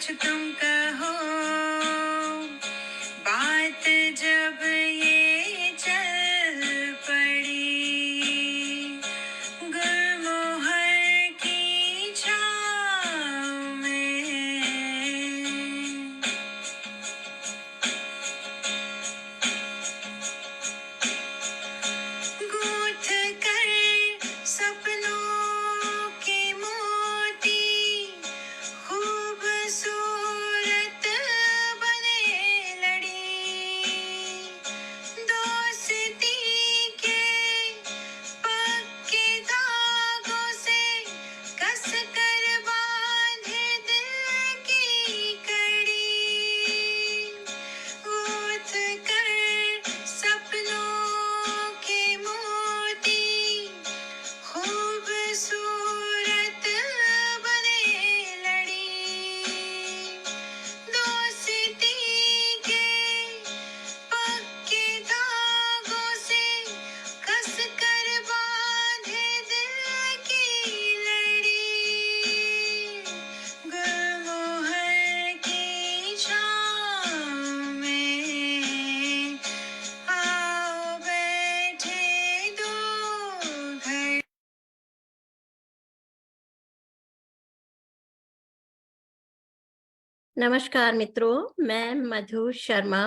कुछ तुम कहो, बात जब ये चल पड़ी गुलमोहर की छाँव में। गूंथ कर सपनों के मोती खूबसूरत बने लड़ी, दोस्ती के पक्के धागों से कस कर बांधे दिल की कड़ी। गूंथ कर सपनों के मोती खूबसूरत बने लड़ी, दोस्ती के पक्के धागों से कस कर बांधे दिल की लड़ी, गुलमोहर की छाँव में आओ बैठे दो घड़ी। नमस्कार मित्रों, मैं मधु शर्मा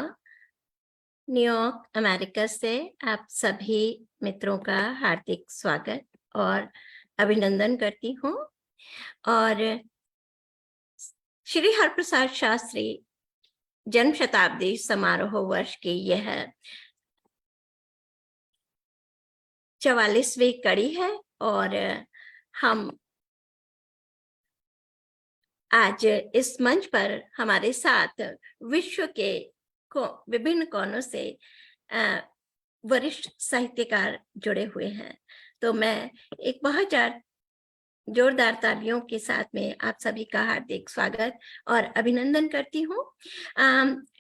न्यूयॉर्क अमेरिका से आप सभी मित्रों का हार्दिक स्वागत और अभिनंदन करती हूँ। और श्री हरप्रसाद शास्त्री जन्म शताब्दी समारोह वर्ष की यह 44वीं कड़ी है और हम आज इस मंच पर हमारे साथ विश्व के विभिन्न कोनों से वरिष्ठ साहित्यकार जुड़े हुए हैं। तो मैं एक बहुत जोरदार तालियों के साथ में आप सभी का हार्दिक स्वागत और अभिनंदन करती हूँ।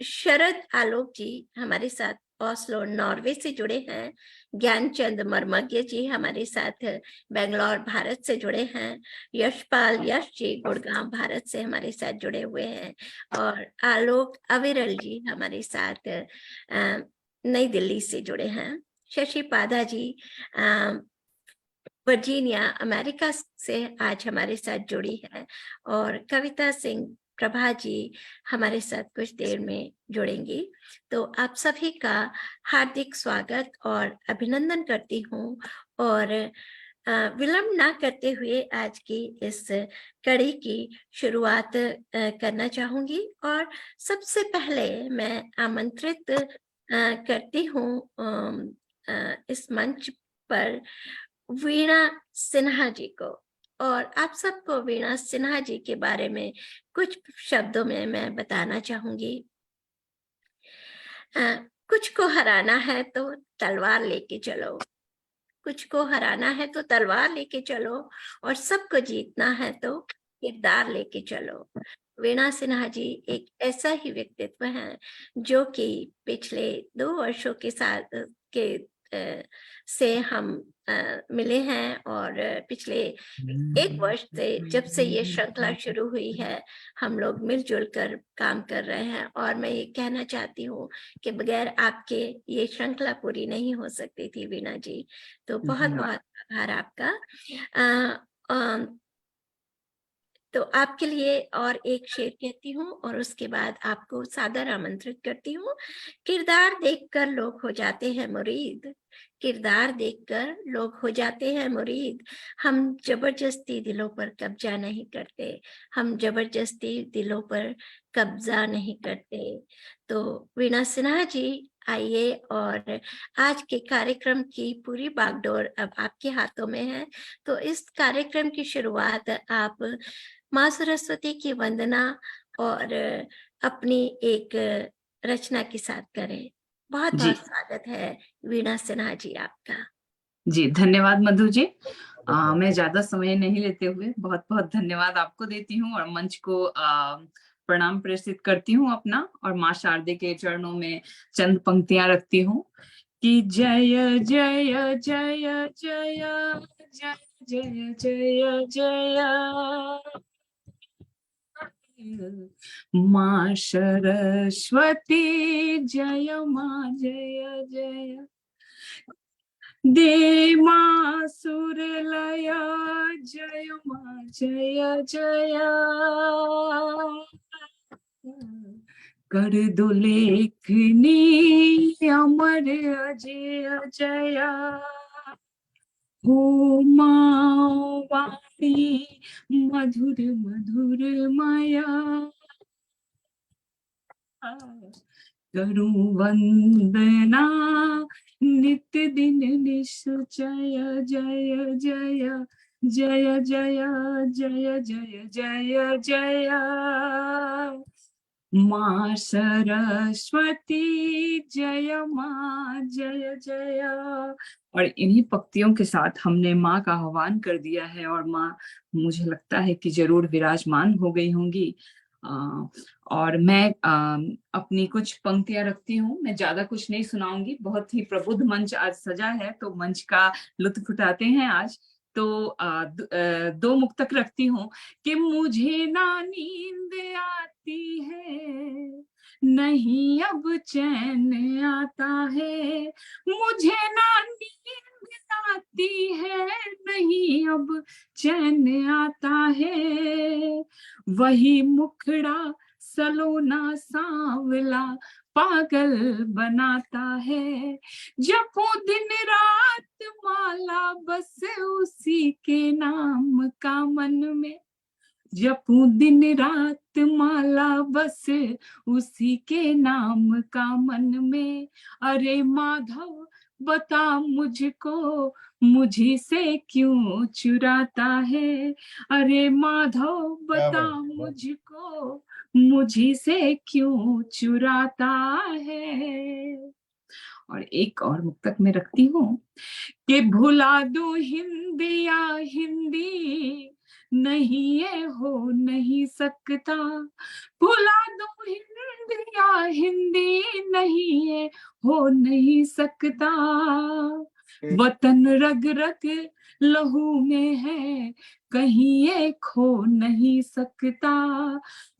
शरद आलोक जी हमारे साथ ओस्लो नॉर्वे से जुड़े हैं। ज्ञानचंद मर्मज्ञ जी हमारे साथ बेंगलोर भारत से जुड़े हैं। यशपाल यश जी गुड़गांव भारत से हमारे साथ जुड़े हुए हैं और आलोक अविरल जी हमारे साथ नई दिल्ली से जुड़े हैं। शशि पाधा जी वर्जीनिया अमेरिका से आज हमारे साथ जुड़ी है और कविता सिंह प्रभा जी हमारे साथ कुछ देर में जुड़ेंगी। तो आप सभी का हार्दिक स्वागत और अभिनंदन करती हूँ और विलंब ना करते हुए आज की इस कड़ी की शुरुआत करना चाहूंगी। और सबसे पहले मैं आमंत्रित करती हूँ इस मंच पर वीणा सिन्हा जी को, और आप सबको वीणा सिन्हा जी के बारे में कुछ शब्दों में मैं बताना चाहूंगी। कुछ को हराना है तो तलवार लेके चलो, कुछ को हराना है तो तलवार लेके चलो, और सबको जीतना है तो किरदार लेके चलो। वीणा सिन्हा जी एक ऐसा ही व्यक्तित्व है जो कि पिछले 2 वर्षों के साथ से हम मिले हैं और पिछले 1 वर्ष से जब से ये श्रृंखला शुरू हुई है हम लोग मिलजुल कर काम कर रहे हैं। और मैं ये कहना चाहती हूँ कि बगैर आपके ये श्रृंखला पूरी नहीं हो सकती थी वीणा जी। तो बहुत बहुत आभार आपका। तो आपके लिए और एक शेर कहती हूँ और उसके बाद आपको सादर आमंत्रित करती हूँ। किरदार देखकर लोग हो जाते हैं मुरीद, किरदार देखकर लोग हो जाते हैं मुरीद, हम जबरदस्ती दिलों पर कब्जा नहीं करते, हम जबरदस्ती दिलों पर कब्जा नहीं करते। तो वीणा सिन्हा जी आइए, और आज के कार्यक्रम की पूरी बागडोर अब आपके हाथों में है। तो इस कार्यक्रम की शुरुआत आप माँ सरस्वती की वंदना और अपनी एक रचना के साथ करें। बहुत बहुत स्वागत है वीणा सिन्हा जी आपका। जी धन्यवाद मधु जी। मैं ज्यादा समय नहीं लेते हुए बहुत बहुत धन्यवाद आपको देती हूँ और मंच को प्रणाम प्रेषित करती हूँ अपना, और माँ शारदे के चरणों में चंद पंक्तियां रखती हूँ कि जय जय जय जय जय जय जय जय माँ सरस्वती जय माँ जय जय, दे माँ सुरलय जय माँ जय जय, कर दो लेखनी अमर अजय जय, हो माँ वाणी मधुर मधुर माया, करूं वंदना नित्य दिन निश्चय, जय जय जय जय जय जय जय जय, माँ सरस्वती जय माँ जय जय। और इन्हीं पंक्तियों के साथ हमने माँ का आह्वान कर दिया है और माँ मुझे लगता है कि जरूर विराजमान हो गई होंगी। और मैं अपनी कुछ पंक्तियां रखती हूँ, मैं ज्यादा कुछ नहीं सुनाऊंगी, बहुत ही प्रबुद्ध मंच आज सजा है तो मंच का लुत्फ उठाते हैं आज। तो दो मुक्तक रखती हूँ कि मुझे ना नींद आती है, नहीं अब चैन आता है, मुझे ना नींद आती है, नहीं अब चैन आता है, वही मुखड़ा सलोना सांवला पागल बनाता है, जपो दिन रात माला बस उसी के नाम का मन में, जपू दिन रात माला बस उसी के नाम का मन में, अरे माधव बता मुझको मुझी से क्यों चुराता है, अरे माधव बता मुझको मुझी से क्यों चुराता है। और एक और मुक्तक में रखती हूँ कि भुला दो हिंदी या हिंदी नहीं ये हो नहीं सकता, भुला दो हिंदी या हिंदी नहीं ये हो नहीं सकता, वतन रग रग लहू में है कहीं ये खो नहीं सकता,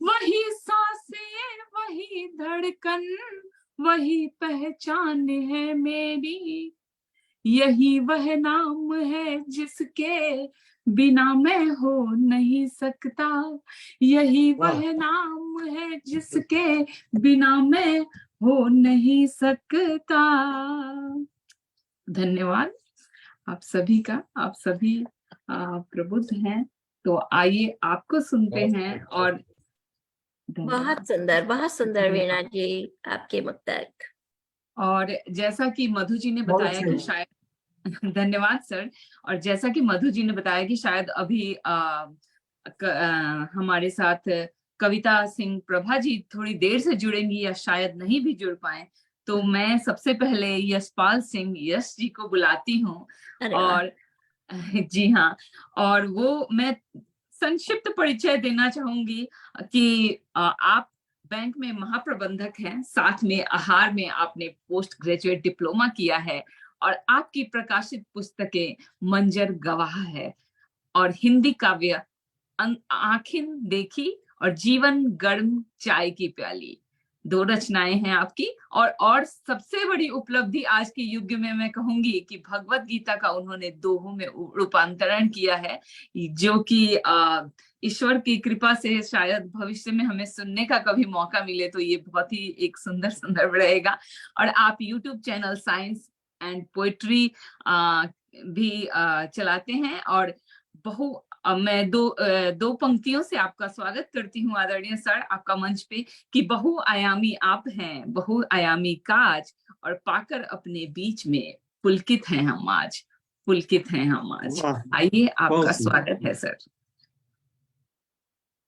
वही सांसें वही धड़कन वही पहचान है मेरी, यही वह नाम है जिसके बिना मैं हो नहीं सकता, यही वह नाम है जिसके बिना मैं हो नहीं सकता। धन्यवाद आप सभी का, आप सभी प्रबुद्ध हैं, तो आइए आपको सुनते हैं। और बहुत सुंदर वीणा जी आपके मुक्तक। और जैसा कि मधु जी ने बताया कि शायद धन्यवाद सर। और जैसा कि मधु जी ने बताया कि शायद अभी हमारे साथ कविता सिंह प्रभा जी थोड़ी देर से जुड़ेंगी या शायद नहीं भी जुड़ पाए, तो मैं सबसे पहले यशपाल सिंह यश जी को बुलाती हूँ। और जी हाँ, और वो मैं संक्षिप्त परिचय देना चाहूंगी कि आप बैंक में महाप्रबंधक हैं, साथ में आहार में आपने पोस्ट ग्रेजुएट डिप्लोमा किया है, और आपकी प्रकाशित पुस्तकें मंजर गवाह है और हिंदी काव्य आँखें देखी और जीवन गर्म चाय की प्याली, 2 रचनाएं हैं आपकी। और सबसे बड़ी उपलब्धि आज के युग में मैं कहूंगी कि भगवत गीता का उन्होंने दोहों में रूपांतरण किया है, जो कि ईश्वर की कृपा से शायद भविष्य में हमें सुनने का कभी मौका मिले तो ये बहुत ही एक सुंदर रहेगा। और आप YouTube channel science and poetry भी चलाते हैं। और मैं दो पंक्तियों से आपका स्वागत करती हूँ आदरणीय सर आपका मंच पे, कि बहुआयामी आप हैं, बहुआयामी काज, और पाकर अपने बीच में पुलकित हैं हम आज, पुलकित हैं हम आज। आइए आपका स्वागत है सर।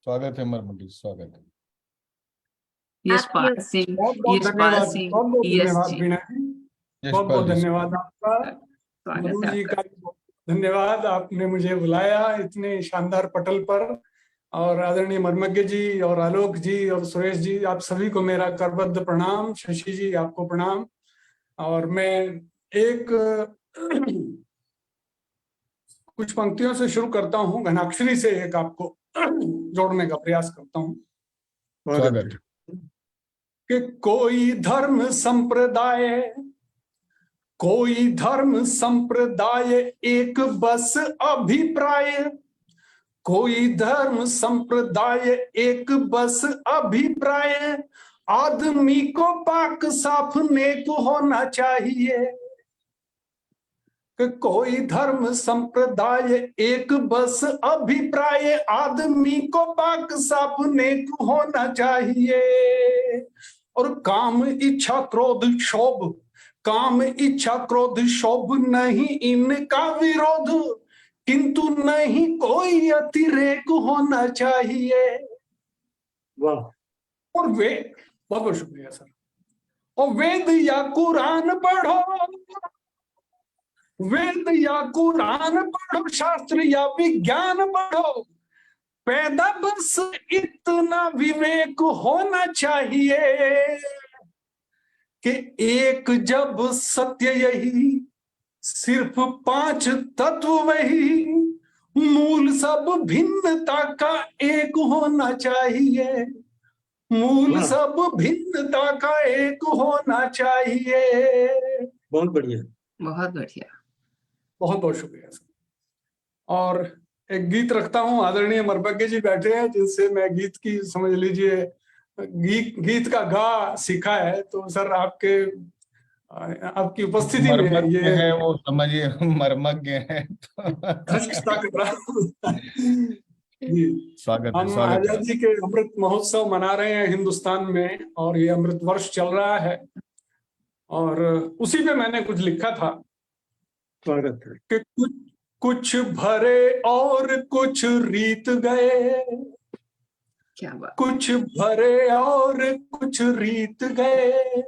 स्वागत है मरमटी, स्वागत है। यशपाल सिंह, यशपाल सिंह, यश जी, बहुत बहुत धन्यवाद आपका। मधु जी का धन्यवाद, आपने मुझे बुलाया इतने शानदार पटल पर। और आदरणीय मर्मज्ञ जी और आलोक जी और सुरेश जी, आप सभी को मेरा करबद्ध प्रणाम। शशि जी आपको प्रणाम। और मैं एक कुछ पंक्तियों से शुरू करता हूँ, घनाक्षरी से एक आपको जोड़ने का प्रयास करता हूँ। स्वागत। कि कोई धर्म संप्रदाय एक बस अभिप्राय, कोई धर्म संप्रदाय एक बस अभिप्राय, आदमी को पाक साफ नेक होना चाहिए। कि कोई धर्म संप्रदाय एक बस अभिप्राय, आदमी को पाक साफ नेक होना चाहिए। और काम इच्छा क्रोध शोभ नहीं इनका विरोध, किंतु नहीं कोई अतिरेक होना चाहिए। वाह। और वेद, बहुत बहुत शुक्रिया सर। और वेद या कुरान पढ़ो, शास्त्र या विज्ञान पढ़ो, पैदा बस इतना विवेक होना चाहिए कि एक जब सत्य यही, सिर्फ 5 तत्व वही, मूल सब भिन्नता का एक होना चाहिए, मूल सब भिन्नता का एक होना चाहिए। बहुत बढ़िया, बहुत बढ़िया, बहुत बहुत शुक्रिया सर। और एक गीत रखता हूँ, आदरणीय मर्मज्ञ जी बैठे हैं जिनसे मैं गीत की समझ लीजिए गीत का गा सीखा है। तो सर आपकी उपस्थिति में ये है, वो समझिए मर्मज्ञ है। स्वागत। हम आजादी के अमृत महोत्सव मना रहे हैं हिंदुस्तान में, और ये अमृत वर्ष चल रहा है, और उसी पे मैंने कुछ लिखा था कि कुछ भरे और कुछ रीत गए, क्या बात। कुछ भरे और कुछ रीत गए,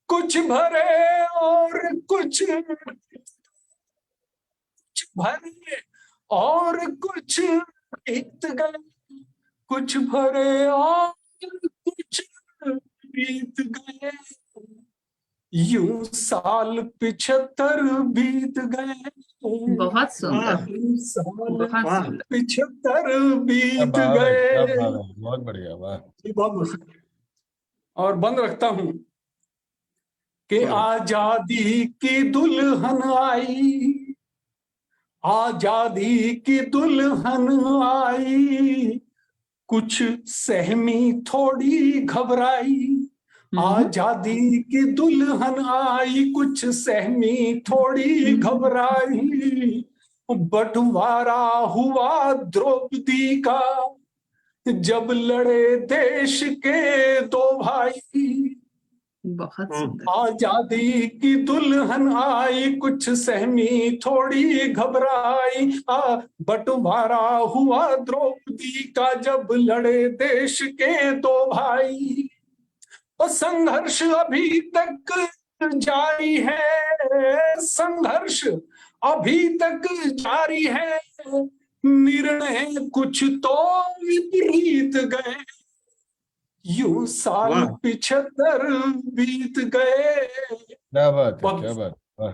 कुछ भरे और कुछ भरे और कुछ रीत गए, कुछ भरे और कुछ रीत गए, यूं साल 75 बीत गए। बहुत सुंदर, बहुत सुंदर। 75 बीत गए। बहुत बढ़िया, वाह। बहुत। और बंद रखता हूं कि आजादी की दुल्हन आई, आजादी की दुल्हन आई, कुछ सहमी थोड़ी घबराई, आजादी की दुल्हन आई, कुछ सहमी थोड़ी घबराई, बंटवारा हुआ द्रौपदी का जब लड़े देश के 2 भाई। बहुत सुंदर। आजादी की दुल्हन आई, कुछ सहमी थोड़ी घबराई, बंटवारा हुआ द्रौपदी का जब लड़े देश के 2 भाई। और संघर्ष अभी तक जारी है, संघर्ष अभी तक जारी है, निर्णय कुछ तो विपरीत गए, यूं साल 75 बीत गए। क्या बात है, क्या बात, वाह।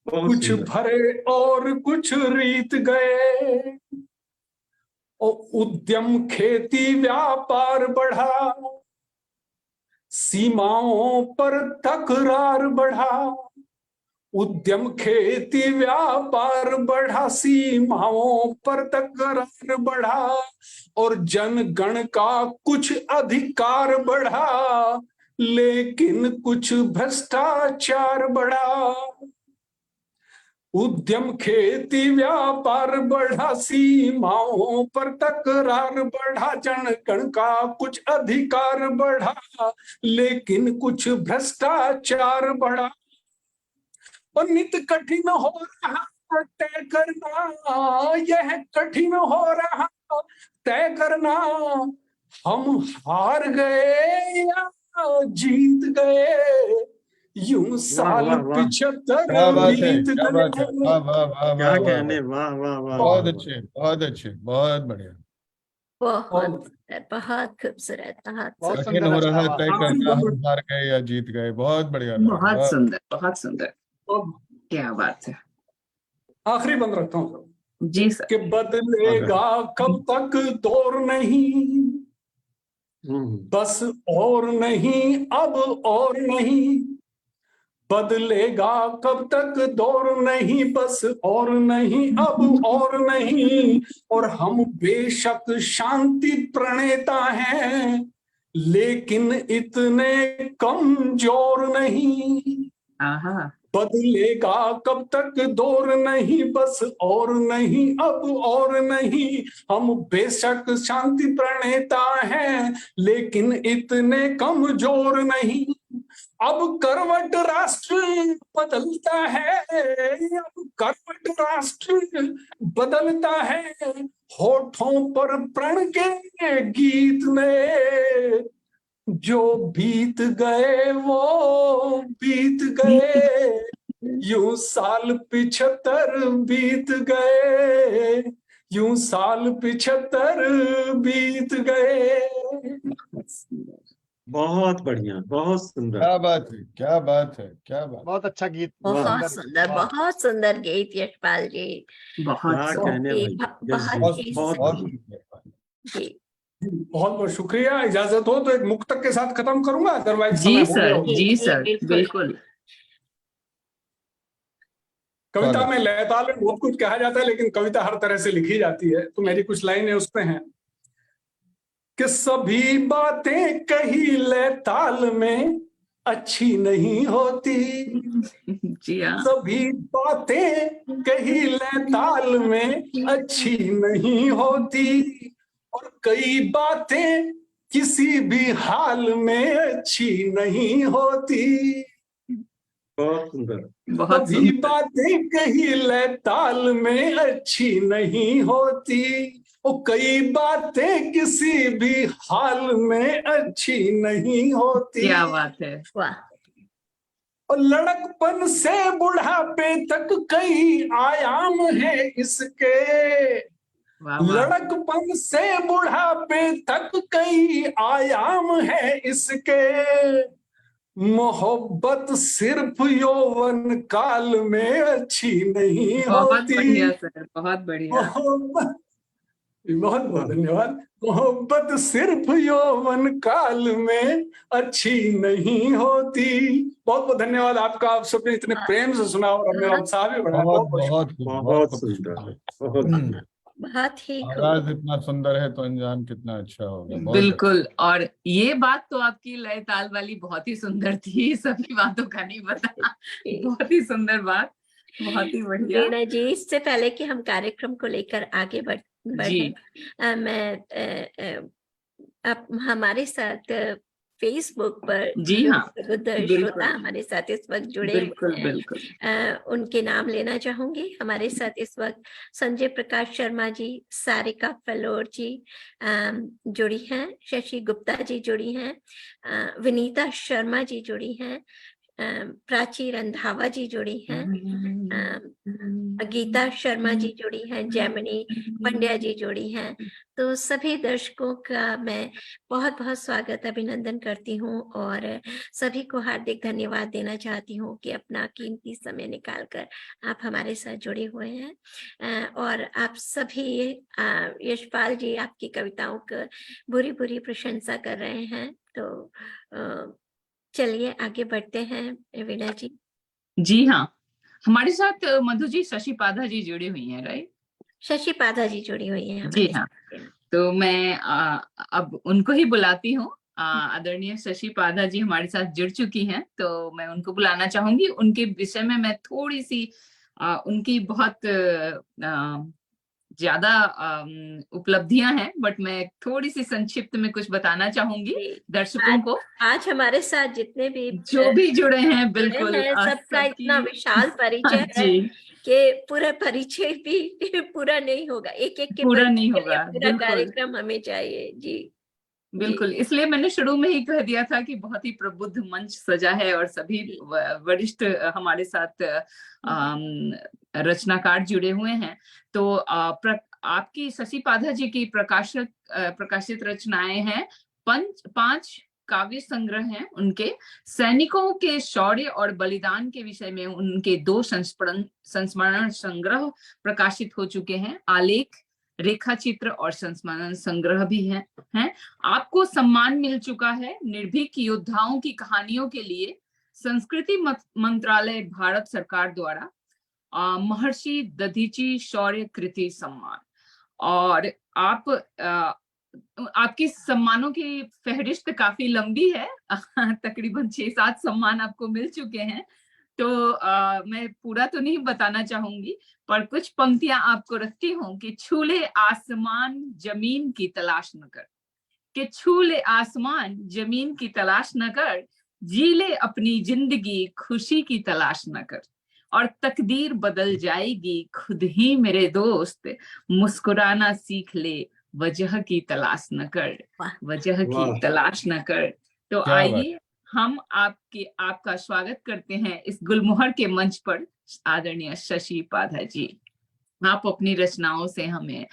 कुछ भरे और कुछ रीत गए, और उद्यम खेती व्यापार बढ़ा, सीमाओं पर तकरार बढ़ा, उद्यम खेती व्यापार बढ़ा, सीमाओं पर तकरार बढ़ा, और जनगण का कुछ अधिकार बढ़ा, लेकिन कुछ भ्रष्टाचार बढ़ा। उद्यम खेती व्यापार बढ़ा, सीमाओं पर तकरार बढ़ा, जनगण का कुछ अधिकार बढ़ा, लेकिन कुछ भ्रष्टाचार बढ़ा। और नित कठिन हो रहा तय करना, यह कठिन हो रहा तय करना, हम हार गए या जीत गए, यूं साल 75 बीत गए। क्या कहने, वाह वाह वाह, बहुत अच्छे, बहुत अच्छे, बहुत बढ़िया, बहुत बहुत खूबसूरत, बहुत कठिन हो रहा है तय करना, हम हार गए या जीत गए। बहुत बढ़िया, बहुत सुंदर, बहुत सुंदर, क्या बात है। आखिरी बंद रखता हूँ जी सर। कि बदलेगा कब तक दौर नहीं, बस और नहीं, अब और नहीं, बदलेगा कब तक दौर नहीं, बस और नहीं, अब और नहीं। और हम बेशक शांति प्रणेता हैं, लेकिन इतने कमजोर नहीं। बदलेगा कब तक दौर नहीं, बस और नहीं, अब और नहीं। हम बेशक शांति प्रणेता हैं, लेकिन इतने कमजोर नहीं। अब करवट राष्ट्र बदलता है, अब करवट राष्ट्र बदलता है, होठों पर प्रण के गीत में जो बीत गए वो बीत गए। यूं साल 75 बीत गए, यूं साल 75 बीत गए। बहुत बढ़िया, बहुत सुंदर। क्या बात है, क्या बात है, क्या बात। बहुत अच्छा गीत। बहुत सुंदर, बहुत सुंदर गीत यशपाल जी। क्या कहने भाई। बहुत ही जी, बहुत बहुत शुक्रिया। इजाजत हो तो एक मुक्तक के साथ खत्म करूंगा, अदरवाइज जी सर, जी सर, बिल्कुल। कविता में लयताल में बहुत कुछ कहा जाता है, लेकिन कविता हर तरह से लिखी जाती है। तो मेरी कुछ लाइनें उसमें हैं कि सभी बातें कही लयताल में अच्छी नहीं होती। जी हाँ। सभी बातें कही लयताल में अच्छी नहीं होती, और कई बातें किसी भी हाल में अच्छी नहीं होती। बहुत सुंदर। सभी बातें कही लयताल में अच्छी नहीं होती, और कई बातें किसी भी हाल में अच्छी नहीं होती। क्या बात है, वाह। और लड़कपन से बुढ़ापे तक कई आयाम है इसके। लड़कपन से बुढ़ापे तक कई आयाम है इसके। मोहब्बत सिर्फ यौवन काल में अच्छी नहीं होती। बहुत बढ़िया सर, बहुत बढ़िया। बहुत बहुत धन्यवाद। मोहब्बत सिर्फ यौवन काल में अच्छी नहीं होती। बहुत बहुत धन्यवाद आपका। आप सबने इतने प्रेम से सुना और मेरा उत्साह भी बढ़ाया। बहुत बहुत बहुत सुंदर, बहुत बहुत ही आवाज इतना सुंदर है तो अंजाम कितना अच्छा होगा। बिल्कुल। और ये बात तो आपकी लय ताल वाली बहुत ही सुंदर थी, सभी बातों का नहीं पता। बहुत ही सुंदर बात, बहुत ही बढ़िया। वीणा जी, इससे पहले कि हम कार्यक्रम को लेकर आगे बढ़े, मैं अब हमारे साथ फेसबुक पर जी हाँ, श्रोता हमारे साथ इस वक्त जुड़े बिल्कुल, हैं, बिल्कुल। उनके नाम लेना चाहूंगी। हमारे साथ इस वक्त संजय प्रकाश शर्मा जी, सारिका फलोर जी जुड़ी हैं, शशि गुप्ता जी जुड़ी हैं, विनीता शर्मा जी जुड़ी हैं, प्राची रंधावा जी जुड़ी हैं, गीता शर्मा जी जुड़ी हैं, जैमिनी पंड्या जी जुड़ी हैं। तो सभी दर्शकों का मैं बहुत बहुत स्वागत, अभिनंदन करती हूँ और सभी को हार्दिक धन्यवाद देना चाहती हूँ कि अपना कीमती समय निकालकर आप हमारे साथ जुड़े हुए हैं। और आप सभी यशपाल जी आपकी कविताओं का बुरी बुरी प्रशंसा कर रहे हैं। तो चलिए आगे बढ़ते हैं वीणा जी। जी हाँ, हमारे साथ मधु जी शशि पाधा जी जुड़ी हुई हैं, राइट? शशि पाधा जी जुड़ी हुई हैं। जी हाँ, तो मैं अब उनको ही बुलाती हूँ। आदरणीय शशि पाधा जी हमारे साथ जुड़ चुकी हैं, तो मैं उनको बुलाना चाहूंगी। उनके विषय में मैं थोड़ी सी उनकी बहुत ज्यादा उपलब्धियां हैं, बट मैं थोड़ी सी संक्षिप्त में कुछ बताना चाहूंगी दर्शकों को। आज हमारे साथ जितने भी जो भी जुड़े हैं, बिल्कुल सबका इतना विशाल परिचय है कि पूरा परिचय भी पूरा नहीं होगा, एक एक के पूरा नहीं होगा, पूरा कार्यक्रम हमें चाहिए। जी बिल्कुल, इसलिए मैंने शुरू में ही कह दिया था कि बहुत ही प्रबुद्ध मंच सजा है और सभी वरिष्ठ हमारे साथ रचनाकार जुड़े हुए हैं। तो आपकी शशि पाधा जी की प्रकाशित रचनाएं हैं, 5 काव्य संग्रह हैं उनके। सैनिकों के शौर्य और बलिदान के विषय में उनके 2 संस्मरण संग्रह प्रकाशित हो चुके हैं, आलेख रेखा चित्र और संस्मरण संग्रह भी हैं। आपको सम्मान मिल चुका है निर्भीक योद्धाओं की कहानियों के लिए संस्कृति मंत्रालय भारत सरकार द्वारा महर्षि दधीची शौर्य कृति सम्मान। और आपकी सम्मानों की फहरिस्त काफी लंबी है तकरीबन 6-7 सम्मान आपको मिल चुके हैं। तो मैं पूरा तो नहीं बताना चाहूंगी, पर कुछ पंक्तियां आपको रखती हूँ कि छूले आसमान जमीन की तलाश न कर, कि छूले आसमान जमीन की तलाश न कर, जी ले अपनी जिंदगी खुशी की तलाश न कर, और तकदीर बदल जाएगी खुद ही मेरे दोस्त, मुस्कुराना सीख ले वजह की तलाश न कर, वजह की तलाश न कर। तो आइए हम आपका स्वागत करते हैं इस गुलमोहर के मंच पर आदरणीय शशि पाधा जी। आप अपनी रचनाओं से हमें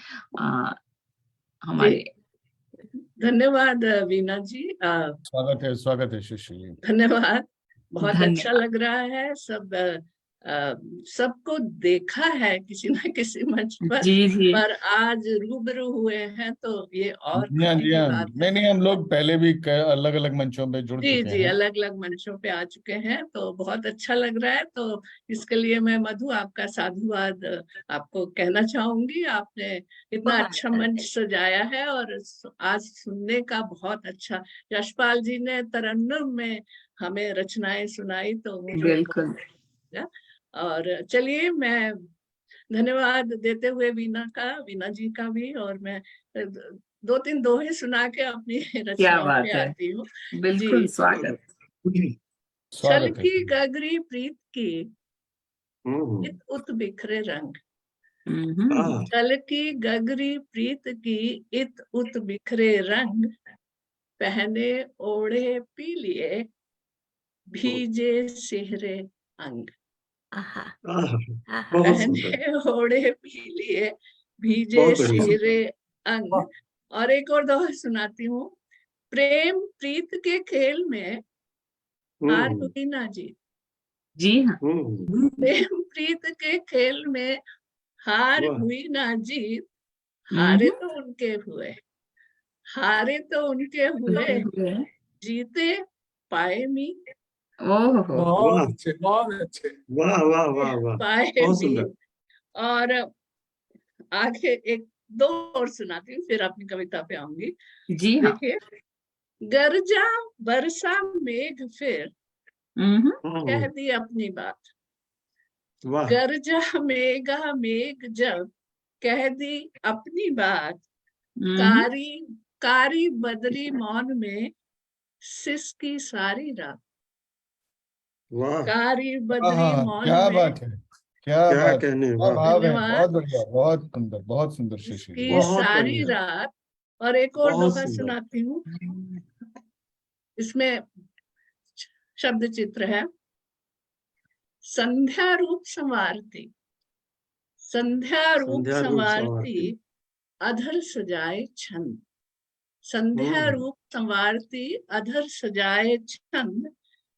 हमारे धन्यवाद वीना जी। स्वागत है शशि जी। धन्यवाद, बहुत अच्छा लग रहा है। सबको देखा है किसी न किसी मंच पर, पर आज रूबरू हुए हैं तो ये और जी हाँ। नहीं, हम लोग पहले भी अलग अलग मंचों पे जुड़ चुके हैं। अलग अलग मंचों पे आ चुके हैं, तो बहुत अच्छा लग रहा है। तो इसके लिए मैं मधु आपका साधुवाद आपको कहना चाहूंगी। आपने इतना अच्छा मंच सजाया है और आज सुनने का बहुत अच्छा, यशपाल जी ने तरन्नुम में हमें रचनाएं सुनाई, तो बिल्कुल। और चलिए, मैं धन्यवाद देते हुए वीना जी का भी, और मैं 2-3 दोहे सुना के अपनी रचनाओं पे आती हूँ। बिल्कुल स्वागत। छल की गगरी प्रीत की इत उत बिखरे रंग, छल की गगरी प्रीत की इत उत बिखरे रंग, पहने ओढ़े पी लिए भीजे सेहरे अंग, पहने ओढ़े पी लिए भीजे सेहरे अंग। और एक और दोहा सुनाती हूँ। प्रेम प्रीत के खेल में हार हुई ना जीत। जी हाँ। प्रेम प्रीत के खेल में हार हुई ना जीत, हारे तो उनके हुए, हारे तो उनके हुए, जीते पाए मी। बहुत अच्छे, बहुत अच्छे। वाह वाह वाह वाह, बहुत सुंदर। और आगे एक दो और सुनाती हूँ, फिर अपनी कविता पे आऊंगी। जी हाँ। देखिए, गरजा बरसा मेघ फिर कह दी अपनी बात, गरजा मेघा मेघ जब कह दी अपनी बात, कारी बदरी मौन में सिसकी सारी रात, कारी बदरी मौन क्या में, बात है, क्या बात कहने, भाव है। बहुत बढ़िया, बहुत सुंदर शशि जी। सारी रात। और एक और दोहा सुनाती हूँ, इसमें शब्द चित्र है। संध्या रूप संवारती, संध्या रूप संवारती अधर सजाए छंद, संध्या रूप संवारती अधर सजाए छंद,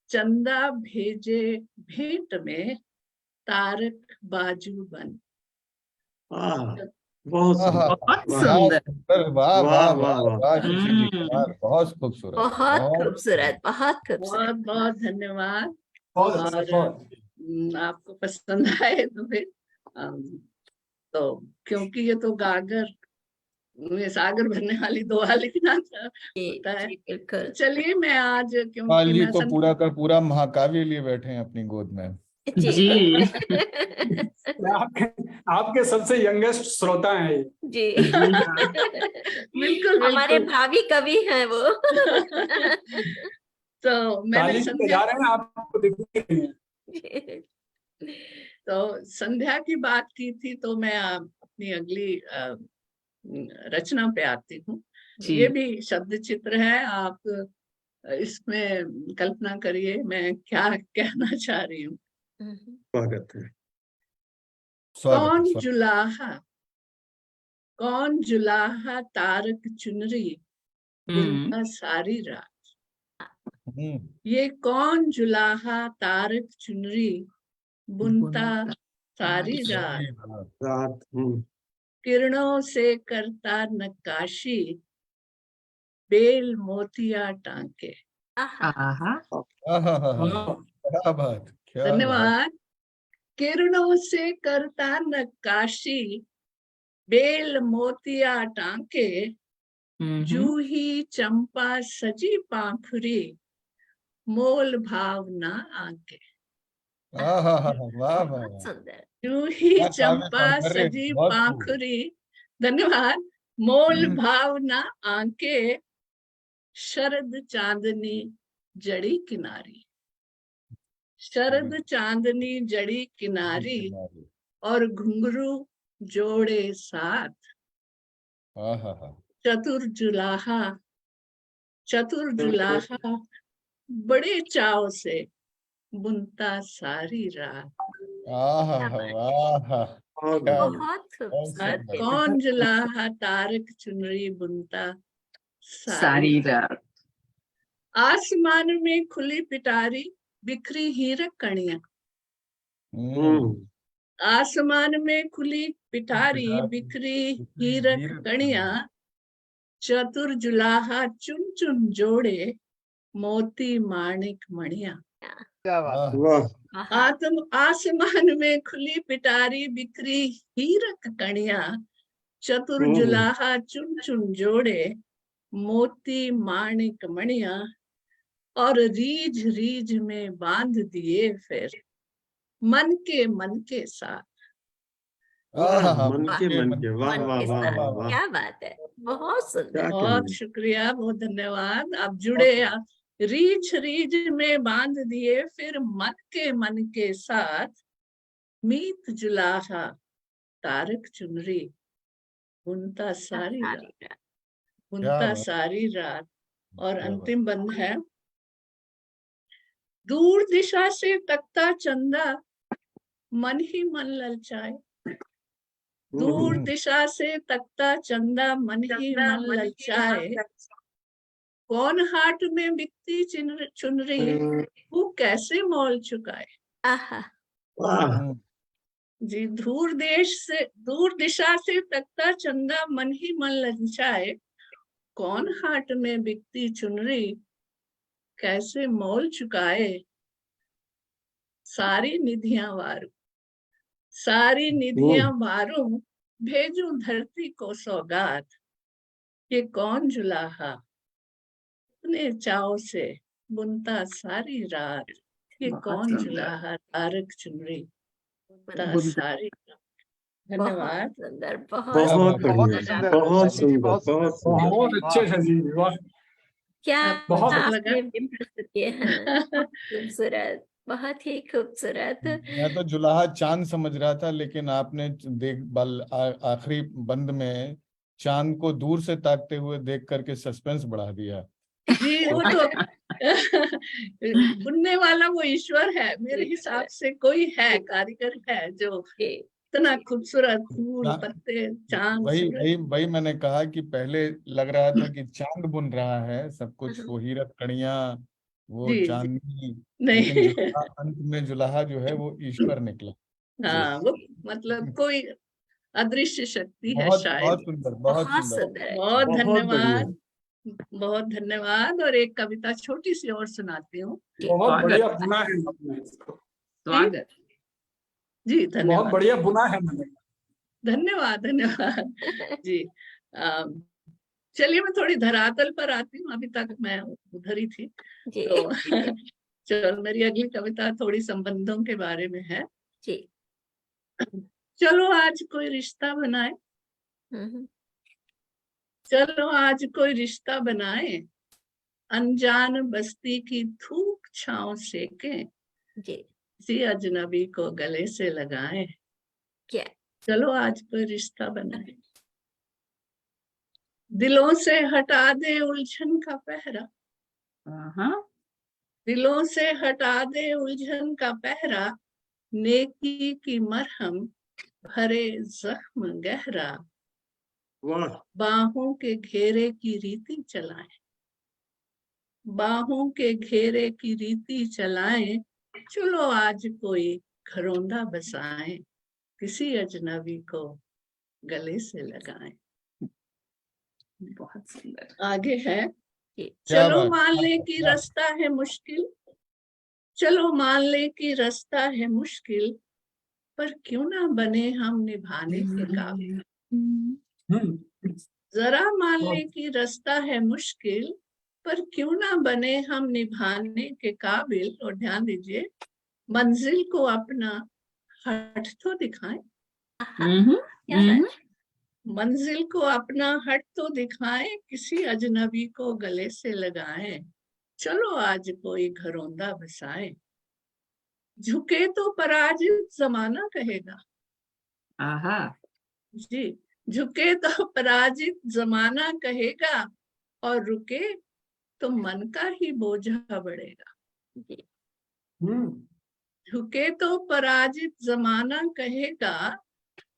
चंदा भेजे भेंट में तारक बाजू बन। बहुत सुंदर। वाह वाह वाह वाह शशि जी, बहुत खूबसूरत, बहुत खूबसूरत, बहुत खूबसूरत। बहुत धन्यवाद। और आपको पसंद आए तो फिर तो, क्योंकि ये तो सागर भरने वाली दोहा लिखना होता है। बिल्कुल। चलिए, मैं आज क्योंकि मैं तो पूरा महाकाव्य लिए बैठे हैं अपनी गोद में। जी। आपके सबसे यंगेस्ट श्रोता हैं जी। बिल्कुल हमारे भावी कवि हैं वो। तो मैंने संध्या रहे हैं, आपको दिखते तो संध्या की बात की थी, तो मैं अपनी अगली रचना पे आती हूँ। ये भी शब्द चित्र है, आप इसमें कल्पना करिए मैं क्या कहना चाह रही हूँ। स्वागत है। कौन जुलाहा तारक चुनरी बुनता सारी रात, ये कौन जुलाहा तारक चुनरी बुनता सारी रात, किरणों से करता नक्काशी, बेल मोतिया टांके। आहा वाह, क्या बात, क्या बात। धन्यवाद। किरणों से करता नक्काशी, बेल मोतिया टांके, जूही चंपा सजी पाखुरी, मोल भाव ना आके। वाह वाह वाह बहुत वाह, सुंदर। जूही क्या काव्य चंपा सौंदर्य, सजी बहुत खूब। पाखुरी, धन्यवाद। मोल भाव ना आके, शरद चांदनी जड़ी किनारी, शरद चांदनी जड़ी किनारी, और घुंघरू जोड़े साथ, आहा, चतुर जुलाहा बड़े चाव से बुनता सारी रात। आहा, वाह, क्या बहुत बहुत खूबसूरत सुंदर। कौन जुलाहा तारक चुनरी बुनता सारी सारी रात। आसमान में खुली पिटारी, बिखरी हीरक कणियां, आसमान में खुली पिटारी, बिखरी हीरक कणियां, चतुर जुलाहा चुन चुन जोड़े, मोती माणिक मणियां। वाह, आसमान में खुली पिटारी, बिखरी हीरक कणियां, चतुर जुलाहा चुन चुन जोड़े, मोती माणिक मणियां, और रीझ रीझ में बांध दिए फिर मन के साथ। आहा, मन के, वाह मन वाह के वाह साथ। वाह वाह, क्या बात है, बहुत सुंदर। बहुत शुक्रिया, बहुत धन्यवाद। आप जुड़े, आप रीझ रीझ में बांध दिए फिर मन के साथ, मीत जुलाहा तारक चुनरी बुनता सारी रात, बुनता सारी रात। और अंतिम बंद है, दूर दिशा से तकता चंदा मन ही मन ललचाए, दूर दिशा से तकता चंदा मन ही मन ललचाए, कौन हाट में बिकती चुनरी वो कैसे मोल चुकाए। आहा, जी, दूर दिशा से तकता चंदा मन ही मन ललचाए, कौन हाट में बिकती चुनरी कैसे मोल चुकाए, सारी निधियां वारू, सारी निधियां वारू, भेजूं धरती को सौगात, ये कौन जुलाहा अपने चाव से बुनता सारी रात, ये बहुत कौन सुंदर। जुलाहा तारक चुनरी बुनता बुनता सारी रात। बहुत धन्यवाद। सुंदर, बहुत बहुत सुंदर। बढ़िया, बहुत सुंदर, बहुत सुंदर। बहुत अच्छे हैं जी, वाह, क्या आपको बहुत अच्छा आपने लगा? भी प्रस्तुत किए हैं, खूबसूरत, बहुत ही खूबसूरत। मैं तो जुलाहा चांद समझ रहा था, लेकिन आपने देख आखिरी बंद में चांद को दूर से ताकते हुए देख करके सस्पेंस बढ़ा दिया। जी, वो तो बुनने वाला वो ईश्वर है मेरे हिसाब से, कोई है, कारीगर है जो जी, इतना खूबसूरत फूल चा- पत्ते चांद वही सूरज। वही वही मैंने कहा कि पहले लग रहा था कि चांद बुन रहा है सब कुछ, वो हीरक कणियां, वो जी जी, चांदनी, लेकिन नहीं जुलाहा, अंत में जुलाहा जो है वो ईश्वर निकला। हाँ, वो मतलब कोई अदृश्य शक्ति है बहुत शायद। बहुत सुंदर, बहुत बहुत सुंदर। सुंदर है। बहुत बहुत बढ़िया। धन्यवाद, बहुत धन्यवाद। और एक कविता छोटी सी और सुनाती हूँ। बहुत स्वागत। बढ़िया बुना है आपने इसको। स्वागत। जी, बहुत धन्यवाद, बढ़िया बुना है मैंने। धन्यवाद, धन्यवाद जी। चलिए, मैं थोड़ी धरातल पर आती हूँ, अभी तक मैं उधर ही थी। जी तो चलो, मेरी अगली कविता थोड़ी संबंधों के बारे में है। जी। चलो आज कोई रिश्ता बनाए, हम्म, चलो आज कोई रिश्ता बनाए, अनजान बस्ती की धूप छांव सेके, जी, किसी अजनबी को गले से लगाए। क्या चलो आज कोई रिश्ता बनाए, दिलों से हटा दे उलझन का पहरा, हाँ, दिलों से हटा दे उलझन का पहरा, नेकी की मरहम भरे जख्म गहरा, वाह, बाहों के घेरे की रीति चलाए, बाहों के घेरे की रीति चलाए, चलो आज कोई घरौंदा बसाए, किसी अजनबी को गले से लगाएं। बहुत सुंदर। आगे है, जी। चलो बात, मान ले क्या कि बात। रास्ता है मुश्किल, चलो मान ले कि रास्ता है मुश्किल, पर क्यों ना बने हम निभाने के काबिल। जरा मान ले कि रास्ता है मुश्किल, पर क्यों ना बने हम निभाने के काबिल। और ध्यान दीजिए, मंजिल को अपना हट तो दिखाएं, क्या बात। मंजिल को अपना हट तो दिखाएं, किसी अजनबी को गले से लगाएं, चलो आज कोई घरौंदा बसाएं। झुके तो पराजित जमाना कहेगा, आहा। जी, झुके तो पराजित जमाना कहेगा, और रुके तो मन का ही बोझा बढ़ेगा। जी। झुके तो पराजित जमाना कहेगा,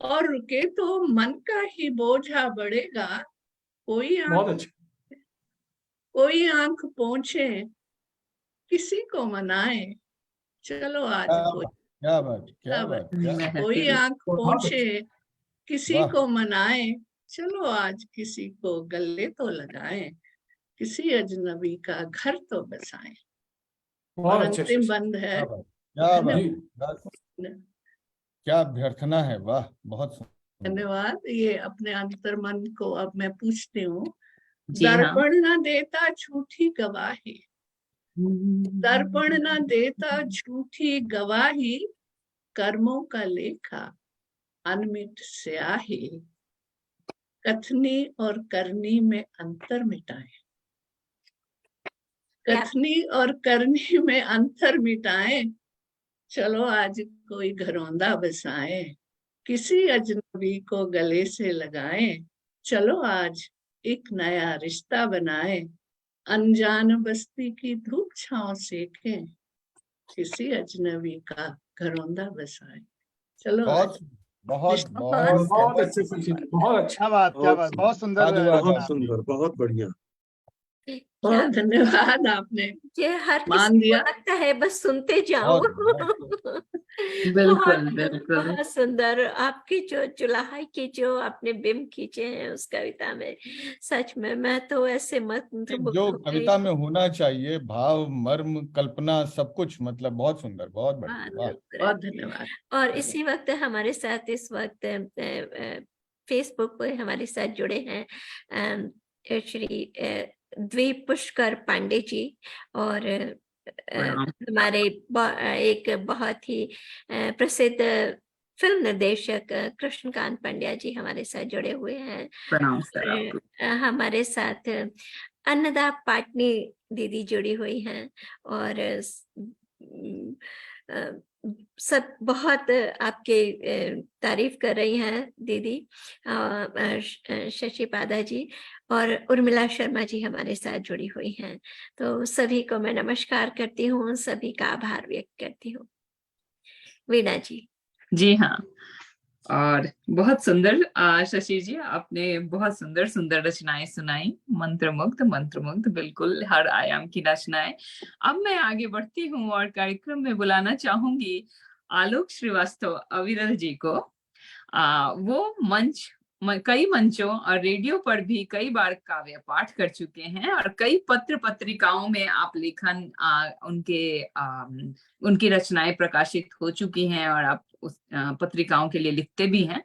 और रुके तो मन का ही बोझा बढ़ेगा। कोई आंख पोंछे, किसी को मनाए, चलो आज कोई। क्या बात, क्या बात, क्या बात। कोई आंख पोंछे, किसी वाह। को मनाए, चलो आज किसी को गले तो लगाएं, किसी अजनबी का घर तो बसाएं। और अंतिम बंद है, क्या बात, क्या बात, क्या अभ्यर्थना है। वाह, बहुत सुंदर। धन्यवाद। ये अपने अंतर्मन को अब मैं पूछती हूँ। जी हाँ। दर्पण न देता झूठी गवाही, दर्पण न देता झूठी गवाही, कर्मों का लेखा अनमिट स्याही, कथनी और करनी में अंतर मिटाए, कथनी और करनी में अंतर मिटाए, चलो आज कोई घरौंदा बसाए, किसी अजनबी को गले से लगाए, चलो आज एक नया रिश्ता बनाए, अनजान बस्ती की धूप छांव सेकें, किसी अजनबी का घरौंदा बसाए। चलो बहुत आज बहुत बहुत अच्छे से, बहुत अच्छा। क्या बात, क्या बात, बहुत सुंदर। साधुवाद बहुत आपकी। सुंदर, बहुत बढ़िया। बहुत धन्यवाद, आपने ये हर मान किसी को दिया। लगता है बस सुनते जाओ। बिल्कुल बिल्कुल। बहुत सुंदर आपकी जो जुलाहा की जो आपने बिंब खींचे हैं उस कविता में, सच में मैं तो ऐसे मंत्रमुग्ध जो हो गई। कविता में होना चाहिए, भाव, मर्म, कल्पना, सब कुछ, मतलब बहुत सुंदर, बहुत बढ़िया। वाह। बहुत धन्यवाद। और इसी वक्त हमारे साथ इस वक्त फेसबुक पर हमारे साथ जुड़े हैं श्री द्वीप पुष्कर पांडे जी, और हमारे एक बहुत ही प्रसिद्ध फिल्म निर्देशक कृष्णकांत पंड्या जी हमारे साथ जुड़े हुए हैं। प्रणाम सर आपको। हमारे साथ अन्नदा पाटनी दीदी जुड़ी हुई हैं, और सब बहुत आपके तारीफ कर रही हैं दीदी, शशि पादा जी और उर्मिला शर्मा जी हमारे साथ जुड़ी हुई हैं। तो सभी को मैं नमस्कार करती हूँ, सभी का आभार व्यक्त करती हूँ। वीणा जी। जी हाँ, और बहुत सुंदर शशि जी, आपने बहुत सुंदर सुंदर रचनाएं सुनाई, मंत्रमुग्ध बिल्कुल हर आयाम की रचनाएं। अब मैं आगे बढ़ती हूँ और कार्यक्रम में बुलाना चाहूंगी आलोक श्रीवास्तव अविरल जी को। वो कई मंचों और रेडियो पर भी कई बार काव्य पाठ कर चुके हैं, और कई पत्र पत्रिकाओं में आप लेखन उनकी रचनाएं प्रकाशित हो चुकी हैं, और आप उस पत्रिकाओं के लिए लिखते भी हैं।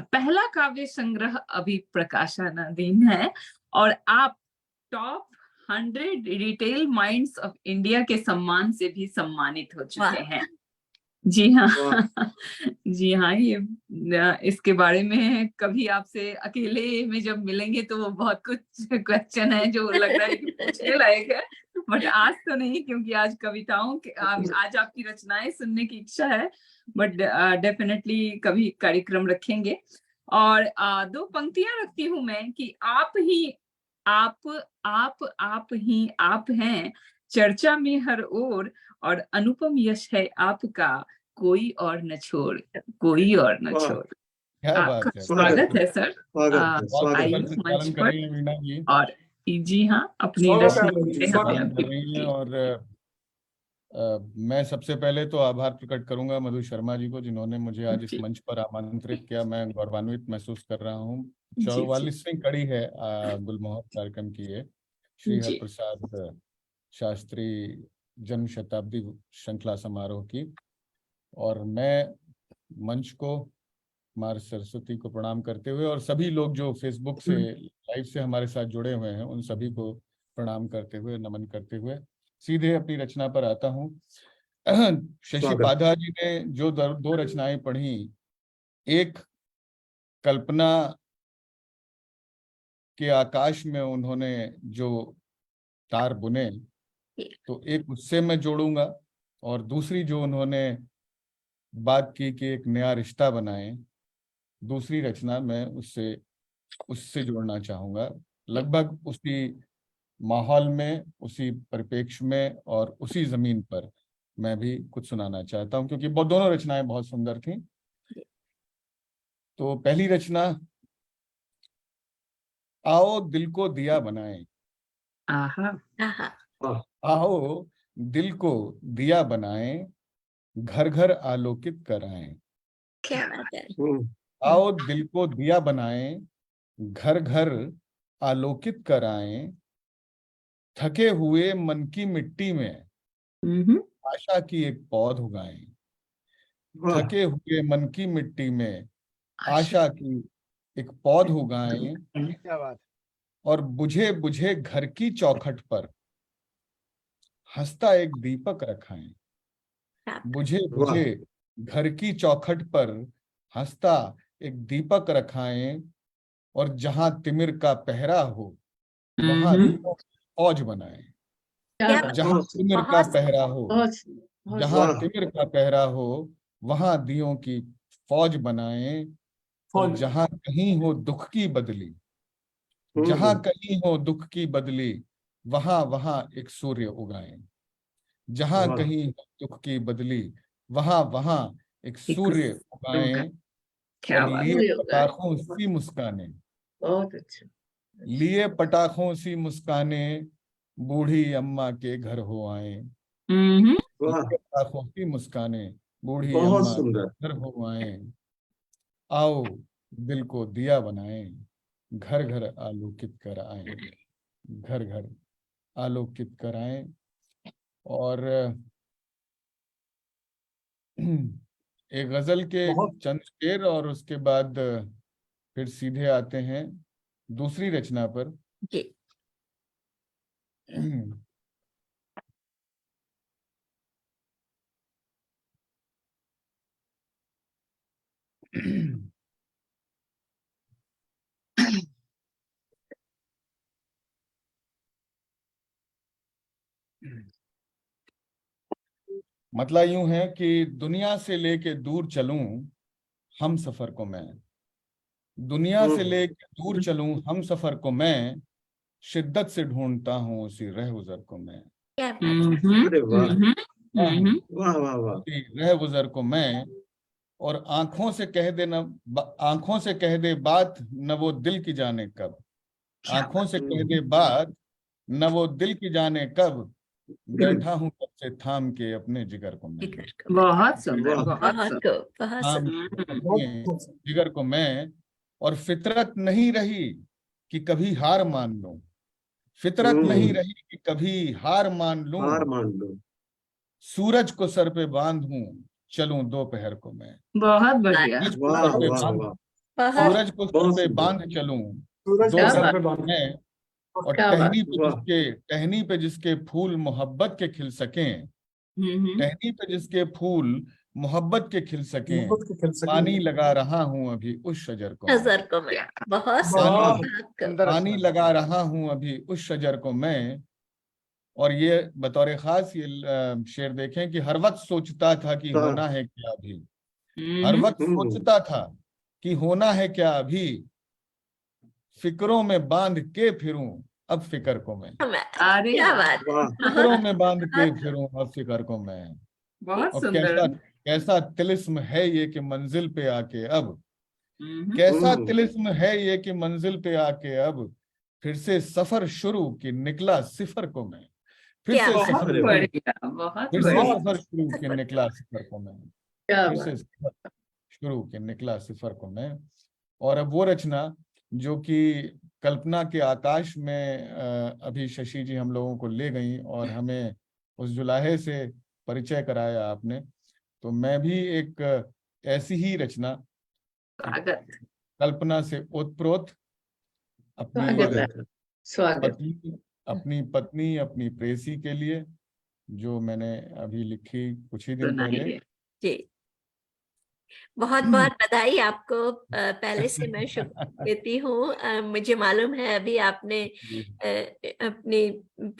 पहला काव्य संग्रह अभी प्रकाशनाधीन है, और आप top 100 retail minds of India के सम्मान से भी सम्मानित हो चुके हैं। जी हाँ। जी हाँ, ये इसके बारे में कभी आपसे अकेले में जब मिलेंगे तो वो बहुत कुछ क्वेश्चन है जो लग रहा है कि पूछने लायक है, बट आज तो नहीं, क्योंकि आज कविताओं के आज आपकी रचनाएं सुनने की इच्छा है, बट डेफिनेटली कभी कार्यक्रम रखेंगे। और 2 पंक्तियां रखती हूँ मैं कि आप ही आप हैं चर्चा में हर ओर, और अनुपम यश है आपका, कोई और न छोड़, कोई और न छोड़। क्या बात है। स्वागत है सर, आइए मंच संचालन पर। करेंगे वीणा जी। और जी हाँ, अपनी रचना कर रही हैं, और मैं सबसे पहले तो आभार प्रकट करूंगा मधु शर्मा जी को, जिन्होंने मुझे आज इस जी। मंच पर आमंत्रित किया। मैं गौरवान्वित महसूस कर रहा हूँ। जी, 44वीं कड़ी है गुलमोहर कार्यक्रम की, ये श्री जी। हरप्रसाद शास्त्री जन्म शताब्दी श्रृंखला समारोह की। और मैं मंच को, माँ सरस्वती को प्रणाम करते हुए और सभी लोग जो फेसबुक से लाइव से हमारे साथ जुड़े हुए हैं, उन सभी को प्रणाम करते हुए, नमन करते हुए सीधे अपनी रचना पर आता हूँ। शशि पाधा जी ने जो दो रचनाएं पढ़ी, एक कल्पना के आकाश में उन्होंने जो तार बुने, तो एक उससे मैं जोड़ूंगा, और दूसरी जो उन्होंने बात की कि एक नया रिश्ता बनाए, दूसरी रचना मैं उससे जोड़ना चाहूंगा। लगभग उसी माहौल में, उसी परिप्रेक्ष्य में और उसी जमीन पर मैं भी कुछ सुनाना चाहता हूं, क्योंकि दोनों रचनाएं बहुत सुंदर थीं। तो पहली रचना, आओ दिल को दिया बनाएं। आओ दिल को दिया बनाएं, घर घर आलोकित कराएं। क्या बात है। आओ दिल को दिया बनाएं, घर घर आलोकित कराएं। थके हुए मन की मिट्टी में आशा की एक पौध उगाएं। थके हुए मन की मिट्टी में आशा की एक पौध उगाएं। क्या बात। और बुझे बुझे घर की चौखट पर हंसता एक दीपक रखाएं। बुझे बुझे घर की चौखट पर हंसता एक दीपक रखाएं। और जहां तिमिर का पहरा हो, वहां दीपों की फौज बनाएं। जहां तिमिर का पहरा हो, जहां तिमिर का पहरा हो, वहां दियों की फौज बनाएं। और जहां कहीं हो दुख की बदली, जहां कहीं हो दुख की बदली, वहां वहां एक सूर्य उगाएं। जहां कहीं हो दुख की बदली, वहां वहां एक सूर्य उगाएं। और लिए पटाखों सी मुस्काने, बहुत अच्छा। लिए पटाखों सी मुस्काने, बूढ़ी अम्मा के घर हो आए। पटाखों की मुस्काने, बूढ़ी अम्मा के घर हो आए। आओ दिल को दिया बनाएं, घर घर आलोकित कराएं। घर घर आलोकित कराएं। और एक गजल के चंद शेर, और उसके बाद फिर सीधे आते हैं दूसरी रचना पर। जी। मतलब यूं है कि दुनिया से लेके दूर चलूं हम सफर को मैं, दुनिया से लेके दूर चलूं हम सफर को मैं, शिद्दत से ढूंढता हूं उसी रह गुजर को मैं। क्या बात है। उसी रह गुजर को मैं। और आंखों से कह दे न, आंखों से कह दे बात न वो दिल की जाने कब। आंखों से कह दे बात न वो दिल की जाने कब, बैठा हूं कब से थाम के अपने जिगर को मैं। बहुत सुंदर, बहुत सुंदर। थाम के अपने जिगर को मैं। और फितरत नहीं रही कि कभी हार मान लूं, फितरत नहीं रही कि कभी हार मान लूं। सूरज को सर पे बांधूं चलूं दोपहर को मैं। बहुत बढ़िया। सूरज को सर पे बांध चलूं दोपहर को मैं। और टहनी पे जिसके फूल मोहब्बत के खिल सकें, टहनी पे जिसके फूल मोहब्बत के खिल सकें, पानी लगा रहा हूं अभी उस शजर को मैं। पानी लगा रहा हूं अभी उस शजर को मैं। और ये बतौर खास ये शेर देखें कि हर वक्त सोचता था कि होना है क्या अभी, हर वक्त सोचता था कि होना है क्या अभी, फिक्रों में बांध के फिरूं अब फिक्र को मैं। क्या बात। फिक्रों में बांध के फिरूं अब फिक्र को मैं। बहुत और सुंदर। कैसा तिलिस्म है ये कि मंजिल पे आके अब, कैसा तिलिस्म है ये कि मंजिल पे आके अब, फिर से सफर शुरू कि निकला सिफर को मैं। फिर क्या से बात। बहुत सफर बढ़िया, बहुत फिर से बढ़िया। सफर शुरू किया, निकला सफर को मैं, क्या फिर बात। से सफर शुरू किया, निकला सफर को मैं। और अब वो रचना जो कि कल्पना के आकाश में अभी शशि जी हम लोगों को ले गई और हमें उस जुलाहे से परिचय कराया आपने, तो मैं भी एक ऐसी ही रचना स्वागत। कल्पना से ओतप्रोत अपनी स्वागत है, स्वागत। पत्नी अपनी प्रेयसी के लिए, जो मैंने अभी लिखी कुछ ही दिन पहले। सुनाइए। जी, बहुत बहुत बधाई आपको। पहले से मैं शुभ देती हूँ। मुझे मालूम है अभी आपने अपनी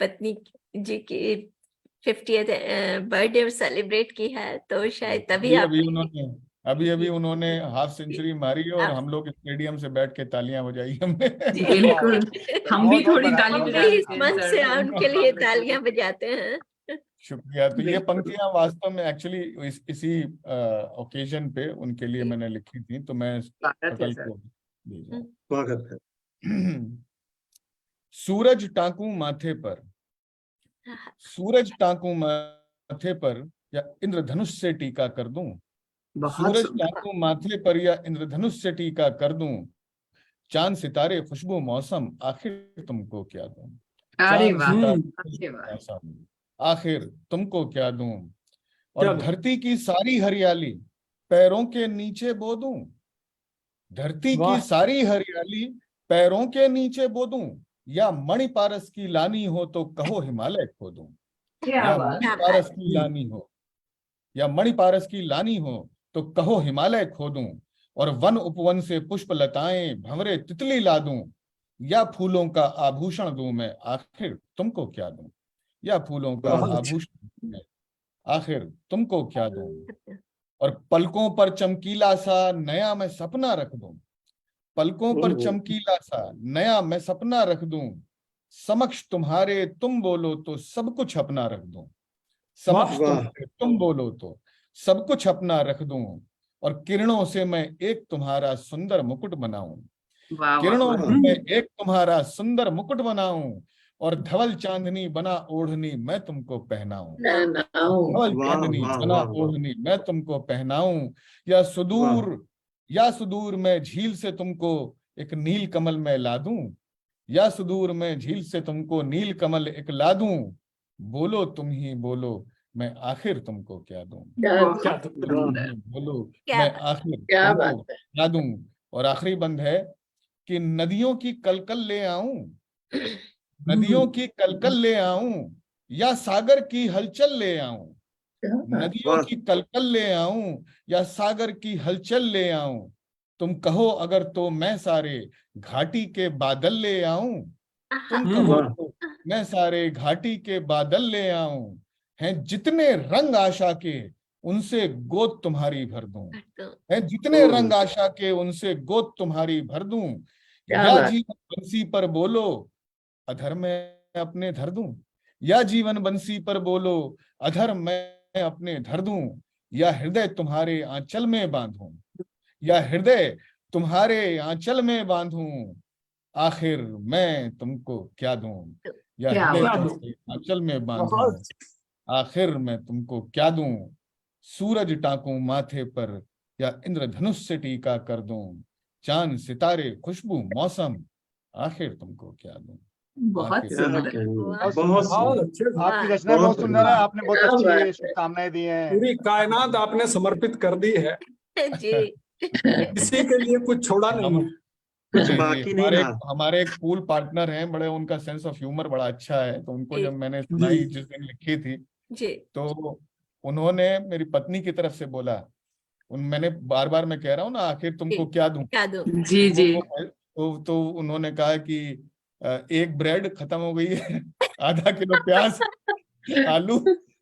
पत्नी जी की 50th बर्थडे सेलिब्रेट की है, तो शायद तभी अभी उन्होंने हाफ सेंचुरी मारी और आप हम लोग स्टेडियम से बैठ के तालियां बजाई हमने। बिल्कुल, हम भी थोड़ी ताली हम बजा भी इस देते हैं मंच सर। से उनके लिए तालियां बजाते हैं। शुक्रिया। तो ये बिल्कुल। पंक्तियां वास्तव में एक्चुअली इसी ओकेजन पे उनके लिए मैंने लिखी थी, तो मैं स्वागत है पटल सर। को भेजा। स्वागत है। सूरज टाकू माथे पर, सूरज टाकू माथे पर या इंद्रधनुष से टीका कर दूं, बहुत सूरज सुंदर। टाकू माथे पर या इंद्रधनुष से टीका कर दूं, चांद सितारे खुशबू मौसम आखिर तुमको क्या दूं, अरे चांद वाह, सितारे अरे वाह। मौसम आखिर तुमको क्या दूं, और क्या दूं? धरती की सारी हरियाली पैरों के नीचे बो दूं, धरती की वाह। सारी हरियाली पैरों के नीचे बो दूं, या मणिपारस की लानी हो तो कहो हिमालय खो दूं, क्या या बात। क्या मणिपारस बात। की लानी हो, या मणिपारस की लानी हो तो कहो हिमालय खो दूं, और वन उपवन से पुष्प लताएं भंवरे तितली ला दूं, या फूलों का आभूषण दूं मैं आखिर तुमको क्या दूं, या फूलों का बहुत अच्छा। आभूषण दूं मैं आखिर तुमको क्या दूं, और पलकों पर चमकीला सा नया मैं सपना रख दूं, पलकों पर ओह, चमकीला सा नया मैं सपना रख दूं, समक्ष तुम्हारे तुम बोलो तो सब कुछ अपना रख दूं, समक्ष वाह। तुम्हारे तुम बोलो तो सब कुछ अपना रख दूं, और किरणों से मैं एक तुम्हारा सुंदर मुकुट बनाऊं, वाह वाह किरणों वाह। से मैं एक तुम्हारा सुंदर मुकुट बनाऊं, और धवल चांदनी बना ओढ़नी मैं तुमको पहनाऊं, धवल वाह चांदनी वाह बना वाह वाह ओढ़नी मैं तुमको पहनाऊं, या सुदूर मैं झील से तुमको एक नील कमल में ला दूं, या सुदूर में झील से तुमको नील कमल एक ला दूं, बोलो तुम ही बोलो मैं आखिर तुमको क्या दूं, बहुत तुम सुंदर। ही बोलो क्या मैं बात। आखिर क्या तुमको बात है। क्या दूं। और आखिरी बंद है कि नदियों की कलकल ले आऊं, नदियों की कलकल ले आऊं, या सागर की हलचल ले आऊं, क्या बात। नदियों वाह। की कलकल ले आऊं, या सागर की हलचल ले आऊं, तुम कहो अगर तो मैं सारे घाटी के बादल ले आऊं, तुम कहो वाह। तो मैं सारे घाटी के बादल ले आऊं, हैं जितने रंग आशा के उनसे गोद तुम्हारी भर दूं, हैं जितने ओह, रंग आशा के उनसे गोद तुम्हारी भर दूं, क्या या बात। जीवन बंसी पर बोलो अधर मैं अपने धर दूं, या जीवन बंसी पर बोलो अधर मैं अपने धर दूं, या हृदय तुम्हारे आंचल में बांधूं, या हृदय तुम्हारे आंचल में बांधूं, आखिर मैं तुमको क्या दूं, या क्या हृदय क्या बात। दूं? तुम्हारे आंचल में बांधूं, बहुत आखिर मैं तुमको क्या दूं, सूरज टाकूं माथे पर या इंद्रधनुष से टीका कर दूं, चांद सितारे खुशबू मौसम आखिर तुमको क्या दूं, बहुत आखिर क्या सुंदर। कहने, बहुत बहुत सुंदर। बहुत सुंदर, अच्छे। आपकी वाह। रचना बहुत बहुत सुंदर है, बढ़िया। आपने बहुत क्या अच्छी बात है। शुभकामनाएं दी हैं। पूरी कायनात आपने समर्पित कर दी है, जी। किसी के लिए कुछ छोड़ा नहीं है। कुछ जी बाकी नहीं रहा। हमारे एक पूल पार्टनर हैं, बड़े उनका सेंस ऑफ ह्यूमर बड़ा अच्छा है, तो उनको जब मैंने सुनाई जिस दिन लिखी थी, जी। तो उन्होंने मेरी पत्नी की तरफ से बोला, मैंने बार बार मैं कह रहा हूँ ना आखिर तुमको क्या दूं, क्या दूं। जी जी। तो उन्होंने कहा कि एक ब्रेड खत्म हो गई है, आधा किलो प्याज, आलू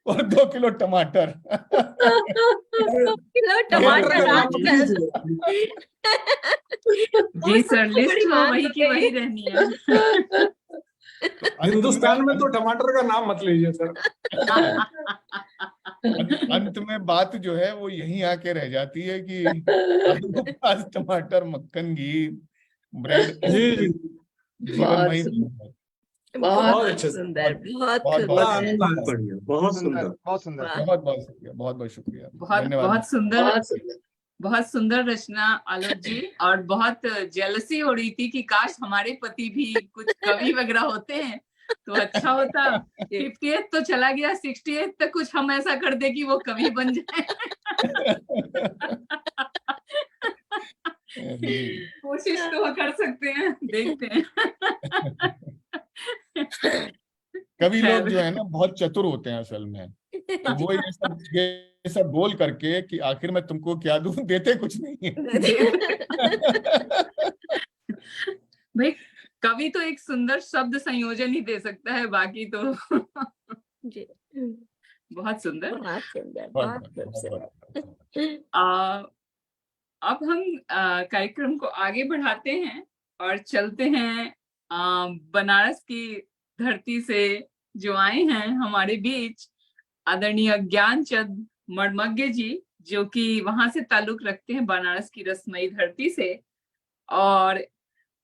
और 2 किलो टमाटर। 2 किलो टमाटर का टमाटर नाम मत आजकल। लीजिए। जी सर, बड़ी लिस्ट वो बात वही हो की वही गई। रहनी है। हिंदुस्तान में तो टमाटर का नाम मत लीजिए सर। अंत में बात जो है वो यहीं आके रह जाती है कि आलू प्याज टमाटर मक्खन घी ब्रेड, जी जी। जीवन बहुत वही सुंदर। बन है। बहुत अच्छे से। सुंदर, बहुत बहुत खूब। बहुत बहुत बढ़िया, बहुत सुंदर। बहुत सुंदर, वाह। बहुत बहुत शुक्रिया, बहुत बहुत शुक्रिया, बहुत धन्यवाद। बहुत सुंदर, बहुत सुंदर। बहुत सुंदर रचना आलोक जी। और बहुत जेलसी हो रही थी कि काश हमारे पति भी कुछ कवि वगैरह होते हैं तो अच्छा होता। 50th तो चला गया, 68th तक कुछ हम ऐसा कर दे कि वो कवि बन जाए। कोशिश तो कर सकते हैं, देखते हैं। कवि लोग जो है ना बहुत चतुर होते हैं असल में, तो वो ये सब बोल करके कि आखिर मैं तुमको क्या दूं, देते कुछ नहीं है। भाई कवि तो एक सुंदर शब्द संयोजन ही दे सकता है, बाकी तो जी, बहुत सुंदर। बहुत सुंदर, बहुत बहुत बहुत खूबसूरत। अब हम कार्यक्रम को आगे बढ़ाते हैं और चलते हैं बनारस की धरती से जो आए हैं हमारे बीच, आदरणीय ज्ञानचंद मर्मज्ञ जी, जो कि वहां से ताल्लुक रखते हैं, बनारस की रसमई धरती से। और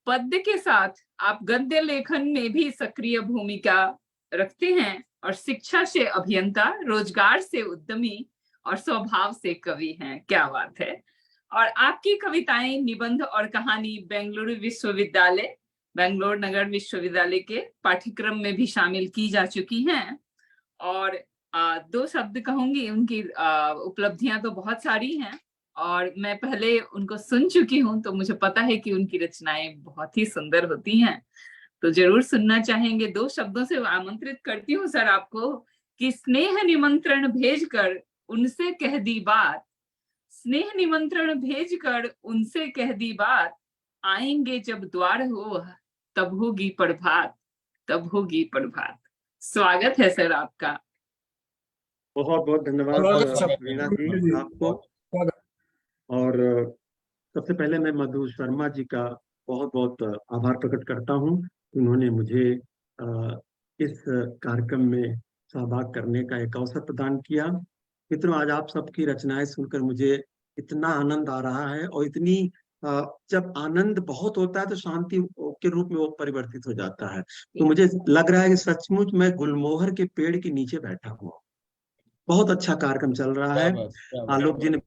पद्य के साथ आप गद्य लेखन में भी सक्रिय भूमिका रखते हैं और शिक्षा से अभियंता, रोजगार से उद्यमी और स्वभाव से कवि हैं। क्या बात है। और आपकी कविताएं, निबंध और कहानी बेंगलुरु विश्वविद्यालय, बेंगलोर नगर विश्वविद्यालय के पाठ्यक्रम में भी शामिल की जा चुकी हैं। और दो शब्द कहूंगी, उनकी उपलब्धियां तो बहुत सारी हैं और मैं पहले उनको सुन चुकी हूं, तो मुझे पता है कि उनकी रचनाएं बहुत ही सुंदर होती हैं, तो जरूर सुनना चाहेंगे। दो शब्दों से आमंत्रित करती हूँ सर आपको कि स्नेह निमंत्रण भेजकर उनसे कह दी बात, स्नेह निमंत्रण भेजकर उनसे कह दी बात, आएंगे जब द्वार हो तब होगी प्रभात, तब होगी प्रभात। स्वागत है सर आपका। बहुत बहुत धन्यवाद वीणा जी आपको। और सबसे पहले मैं मधु शर्मा जी का बहुत बहुत आभार प्रकट करता हूँ। उन्होंने मुझे इस कार्यक्रम में सहभाग करने का एक अवसर प्रदान किया। मित्रों, आज आप सबकी रचनाएं सुनकर मुझे इतना आनंद आ रहा है, और इतनी जब आनंद बहुत होता है तो शांति के रूप में वो परिवर्तित हो जाता है। तो मुझे लग रहा है कि सचमुच मैं गुलमोहर के पेड़ के नीचे बैठा हुआ। बहुत अच्छा कार्यक्रम चल रहा है। आलोक जी ने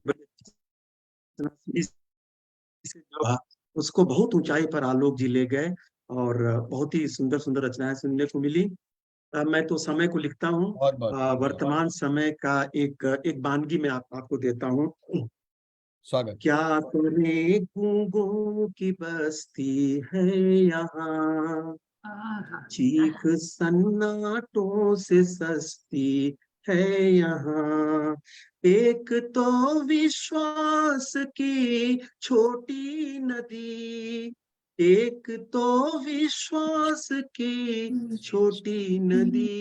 उसको बहुत ऊंचाई पर आलोक जी ले गए और बहुत ही सुंदर सुंदर रचनाएं सुनने को मिली। मैं तो समय को लिखता हूँ। वर्तमान समय का एक वानगी में आपको देता हूँ। स्वागत। क्या करे गूंगों की बस्ती है यहाँ, चीख सन्नाटों से सस्ती है यहाँ, एक तो विश्वास की छोटी नदी, एक तो विश्वास की छोटी नदी,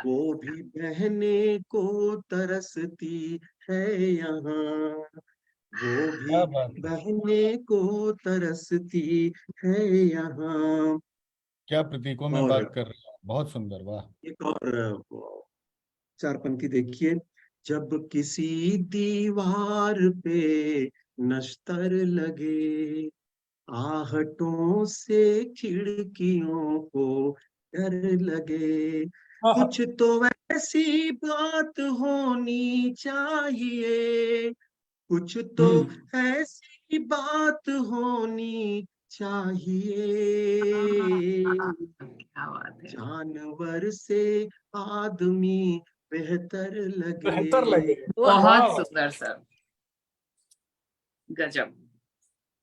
वो भी बहने को तरसती है यहाँ, वो भी बहने को तरसती है यहाँ। क्या प्रतीकों में बात कर रहे हैं, बहुत सुंदर। वाह। एक और चार पंक्ति देखिए। जब किसी दीवार पे नश्तर लगे, आहटों से खिड़कियों को डर लगे, कुछ तो ऐसी बात होनी चाहिए, कुछ तो ऐसी बात होनी चाहिए, जानवर से आदमी बेहतर लगे। बहुत सुंदर सर, गजब।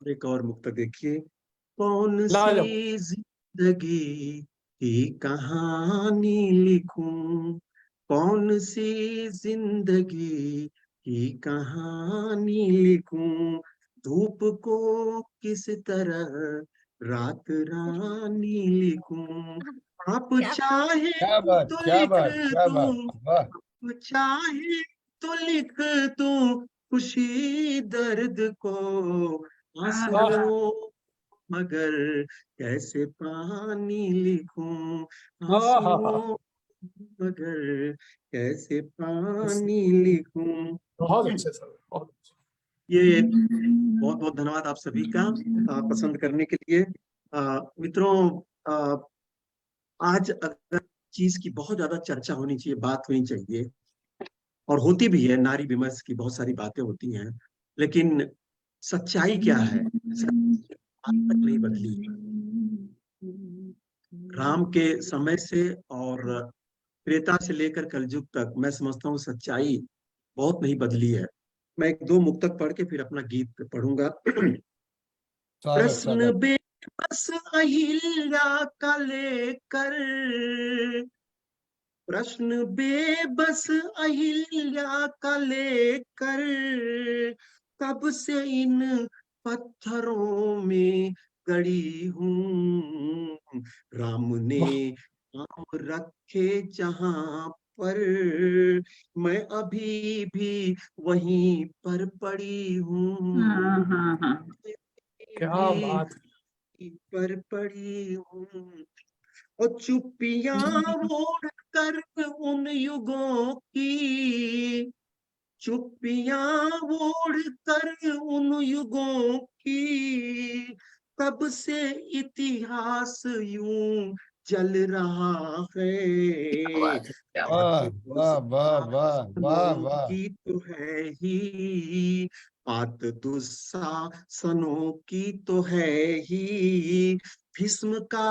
एक और मुक्तक देखिए। कौन सी जिंदगी की कहानी लिखूं, कौन सी जिंदगी की कहानी लिखूं, धूप को किस तरह रात रानी लिखूं, आप चाहे तो लिख दूं, आप चाहे तो लिख दूं खुशी दर्द को, आंसुओं मगर कैसे पानी लिखूं, आंसुओं मगर कैसे पानी लिखूं। बहुत अच्छे सर, बहुत अच्छे। ये बहुत बहुत धन्यवाद आप सभी का पसंद करने के लिए। मित्रों, आज अगर चीज की बहुत ज्यादा चर्चा होनी चाहिए, बात होनी चाहिए, और होती भी है, नारी विमर्श की बहुत सारी बातें होती हैं, लेकिन सच्चाई क्या है? सच्चाई आज तक नहीं बदली। राम के समय से और त्रेता से लेकर कलयुग तक मैं समझता हूँ सच्चाई बहुत नहीं बदली है। मैं एक दो मुक्तक पढ़ के फिर अपना गीत पढ़ूंगा। प्रश्न बेबस अहिल्या का लेकर, प्रश्न बेबस अहिल्या का लेकर, कब से इन पत्थरों में गड़ी हूँ। राम ने आम रखे जहां पर, मैं अभी भी वहीं पर पड़ी हूँ। हाँ हाँ हाँ। क्या बात। पर पड़ी हूँ, और चुप्पियां ओढ़ कर उन युगों की, चुप्पियां ओढ़ कर उन युगों की, कब से इतिहास यूं जल रहा है। क्या वाह बात वाह वाह वाह वाह दुस्साहनों वाह। की तो है ही बात, दुस्साहनों की तो है ही, भीष्म का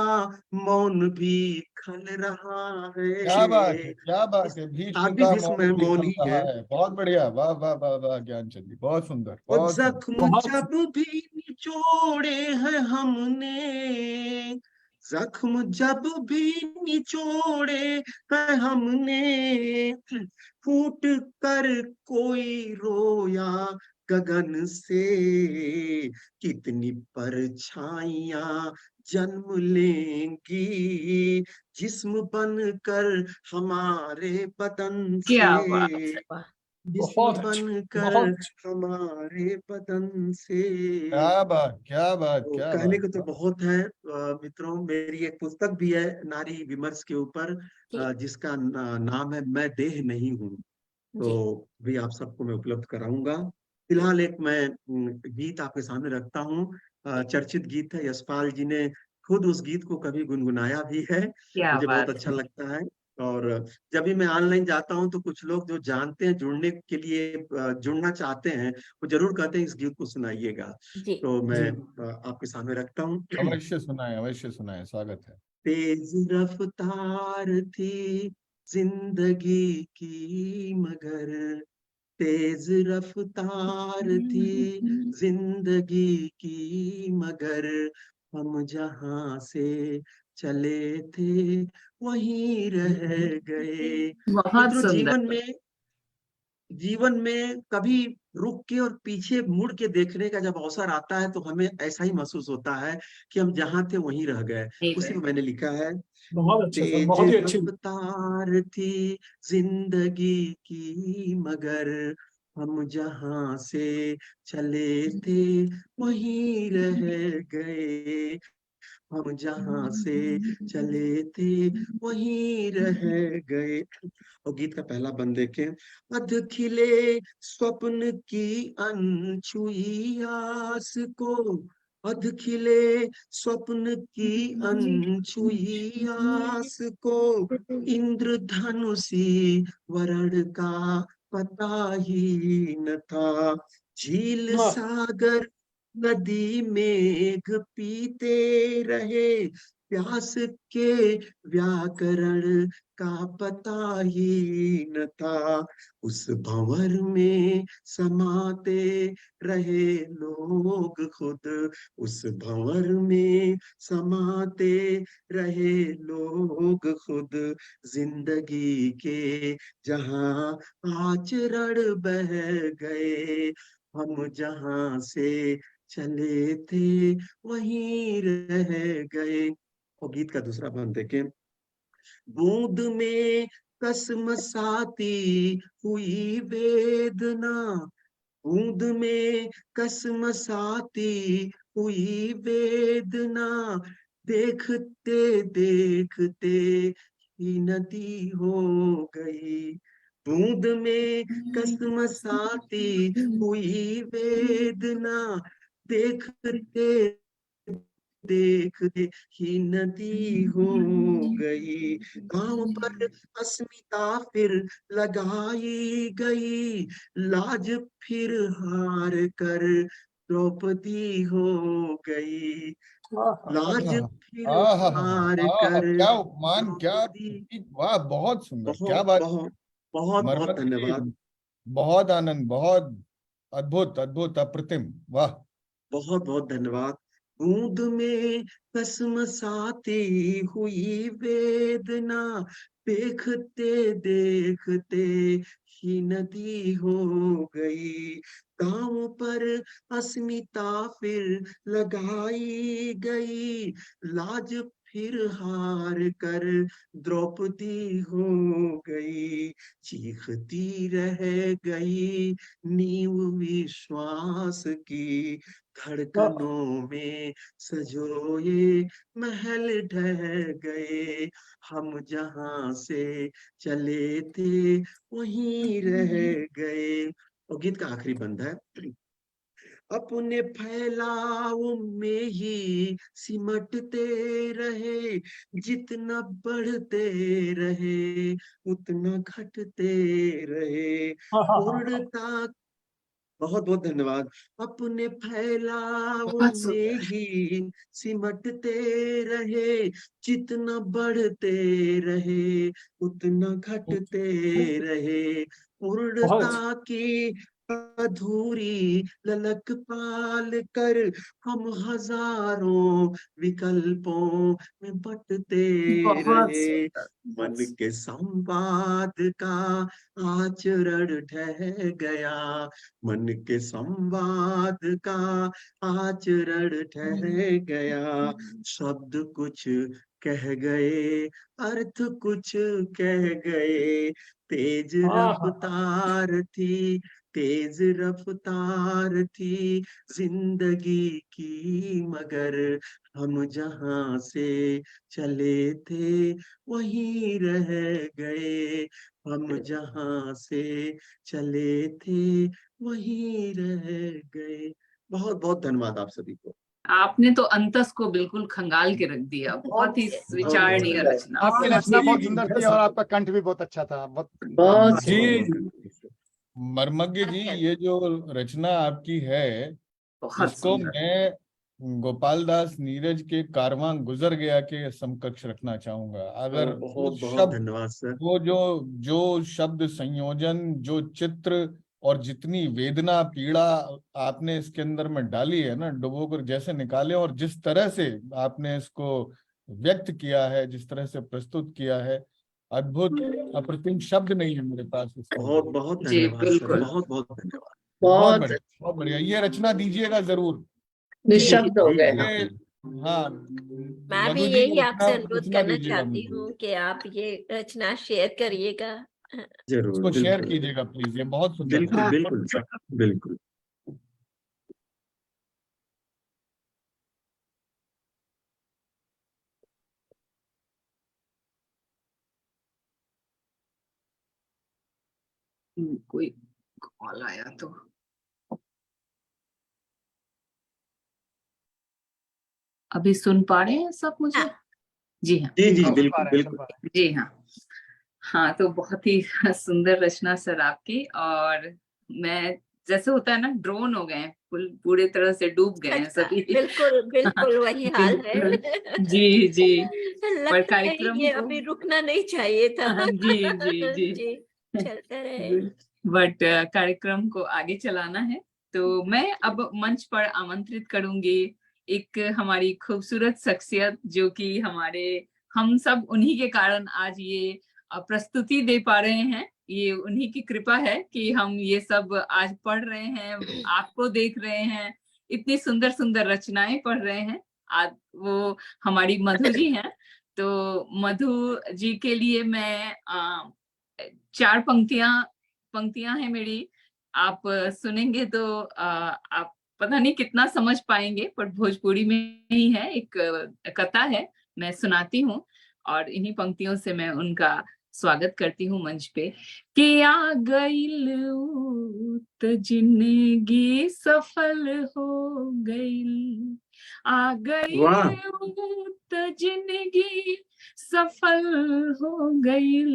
मौन भी खल रहा क्या बात है। है, क्या बात है, भीष्म आज भी का भीष्म मौन भी मौन खल ही रहा है। है। बहुत बढ़िया, वाह वाह वाह वाह ज्ञानचंद जी, बहुत सुंदर और बहुत सुंदर। जख्म बहुत जब भी निचोड़े हैं हमने, जख्म जब भी निचोड़े हैं हमने, फूट कर कोई रोया गगन से, कितनी परछाइयां जन्म लेंगी जिस्म बनकर हमारे बदन क्या से, बात है। वाह, जिस्म बहुत अच्छा, बनकर बहुत हमारे बदन से। क्या बात क्या बात तो क्या कहने बात। को तो बहुत है मित्रों। मेरी एक पुस्तक भी है नारी विमर्श के ऊपर, जी जिसका नाम है मैं देह नहीं हूँ। जी तो भी आप सबको मैं उपलब्ध कराऊंगा। फिलहाल एक मैं गीत आपके सामने रखता हूँ। जी चर्चित गीत है, यशपाल जी ने खुद उस गीत को कभी गुनगुनाया भी है। क्या मुझे बहुत बात अच्छा है। लगता है। और जब भी मैं ऑनलाइन जाता हूँ तो कुछ लोग जो जानते हैं, जुड़ने के लिए जुड़ना चाहते हैं, वो जरूर कहते हैं इस गीत को सुनाइएगा। जी तो मैं जी। आपके सामने रखता हूँ। अवश्य सुनाए, स्वागत है। तेज रफ्तार थी जिंदगी की, मगर तेज रफ्तार थी जिंदगी की, मगर हम जहां से चले थे वहीं रह गए। बहुत मित्रों, सुंदर। जीवन में कभी रुक के और पीछे मुड़ के देखने का जब अवसर आता है तो हमें ऐसा ही महसूस होता है कि हम जहां थे वहीं रह गए। ठीक उसी है। को मैंने लिखा है। बहुत अच्छा सर, तेज बहुत ही अच्छी। रफ्तार थी जिंदगी की, मगर हम जहां से चले थे वहीं रह गए। हम जहां से चले थे वहीं रह गए। और गीत का पहला बंद देखें। अध खिले स्वप्न की अनछुई आस को, अध खिले स्वप्न की अनछुई आस को, इंद्रधनुषी वर्ण का पता ही न था। झील वाह। सागर नदी मेघ पीते रहे, प्यास के व्याकरण का पता ही न था। उस भंवर में समाते रहे लोग खुद, उस भंवर में समाते रहे लोग खुद, जिंदगी के जहां आचरण बह गए। हम जहां से चले थे वहीं रह गए। और गीत का दूसरा बंद देखें। बूंद में कसमसाती हुई वेदना, बूंद में कसमसाती हुई वेदना, देखते देखते ही नदी हो गई। बूंद में कसमसाती हुई वेदना, देखते देख दे ही नदी हो गई। गांव पर अस्मिता फिर लगाई गई, लाज फिर हार कर द्रौपदी हो गई। लाज फिर हार कर क्या उपमान, क्या द्रौपदी। वाह, बहुत सुंदर, क्या बहुत बात। बहुत बहुत बहुत मरमत धन्यवाद। जी, बहुत आनंद, बहुत अद्भुत, अद्भुत, अप्रतिम, वाह। बहुत बहुत धन्यवाद। बूंद में कसमसाती हुई वेदना, देखते देखते ही नदी हो गई। गांव पर अस्मिता फिर लगाई गई, लाज फिर हार कर द्रौपदी हो गई। चीखती रह गई नींव विश्वास की, धड़कनों में सजोए महल ढह गए। हम जहां से चले थे वहीं रह गए। और गीत का आखिरी बंद है। अपने फैलाव में ही सिमटते रहे, जितना बढ़ते रहे उतना घटते रहे। पूर्णता। बहुत बहुत धन्यवाद। अपने फैलाव बहुत में सुंदर। ही सिमटते रहे, जितना बढ़ते रहे उतना घटते रहे। बहुत पूर्णता की अधूरी ललक पाल कर हम हजारों विकल्पों में बंटते बहुत रहे। सुंदर। मन के संवाद का आचरण ढह गया, मन के संवाद का आचरण ठहर गया। शब्द कुछ कह गए, अर्थ कुछ कह गए। तेज रफ्तार थी, तेज रफ्तार थी जिंदगी की, मगर हम जहां से चले थे वहीं रह गए। हम जहां से चले थे वहीं रह गए। बहुत बहुत धन्यवाद आप सभी को। आपने तो अंतस को बिल्कुल खंगाल के रख दिया। बहुत ही बहुत बहुत विचारणीय धन्यवाद। रचना। आपकी रचना बहुत सुंदर थी और आपका कंठ भी बहुत अच्छा था। बहुत बहुत जी मर्मज्ञ जी, ये जो रचना आपकी है, बहुत इसको सुंदर। मैं गोपाल दास नीरज के कारवां गुजर गया के समकक्ष रखना चाहूंगा। अगर बहुत उस बहुत शब्द, धन्यवाद सर। वो जो जो शब्द संयोजन, जो चित्र और जितनी वेदना पीड़ा आपने इसके अंदर में डाली है ना, डुबो कर जैसे निकाले, और जिस तरह से आपने इसको व्यक्त किया है, जिस तरह से प्रस्तुत किया है, अद्भुत, अप्रतिम शब्द नहीं है मेरे पास इसके बहुत लिए। बहुत जी धन्यवाद सर। बिल्कुल। बहुत बहुत धन्यवाद। बहुत बहुत बढ़िया, बहुत बढ़िया। ये रचना दीजिएगा जरूर। निशब्द हो जी गए। ये, बिल्कुल। हाँ, मैं भी मधु जी यही ये रचना आपसे अनुरोध रचना करना दीजिएगा चाहती मुझे, हूँ कि आप ये रचना शेयर करिएगा। जरूर इसको शेयर बिल्कुल। कीजिएगा प्लीज, ये बहुत सुंदर बिल्कुल है। बिल्कुल सर, बिल्कुल। कोई कॉल आया तो। अभी सुन पा रहे हैं सब मुझे? हाँ। जी हाँ। जी जी सुन पा बिल्कुल रहे हैं, सुन बिल्कुल। पा रहे हैं। जी हाँ। हाँ, तो बहुत ही सुंदर रचना सर आपकी। और मैं, जैसे होता है ना, ड्रोन हो गए हैं, पूरे तरह से डूब गए हैं अच्छा, सभी। बिल्कुल बिल्कुल वही हाल है। बिल्कुल। जी जी। पर लगता है कार्यक्रम ये को, अभी रुकना नहीं चाहिए था। जी जी जी। जी, चलते रहे। बट कार्यक्रम को आगे चलाना है, तो मैं अब मंच पर आमंत्रित करूंगी एक हमारी खूबसूरत शख्सियत, जो कि हम सब उन्हीं के कारण आज ये प्रस्तुति दे पा रहे हैं। ये उन्हीं की कृपा है कि हम ये सब आज पढ़ रहे हैं, आपको देख रहे हैं, इतनी सुंदर सुंदर रचनाएं पढ़ रहे हैं। आज वो हमारी मधु जी हैं। तो मधु जी के लिए मैं 4 पंक्तियां हैं मेरी। आप सुनेंगे तो आप पता नहीं कितना समझ पाएंगे, पर भोजपुरी में ही है, एक कथा है, मैं सुनाती हूँ और इन्हीं पंक्तियों से मैं उनका स्वागत करती हूँ मंच पे कि आ गईल त जिंदगी सफल हो गईल, आ वाह गईल त जिंदगी सफल हो गईल,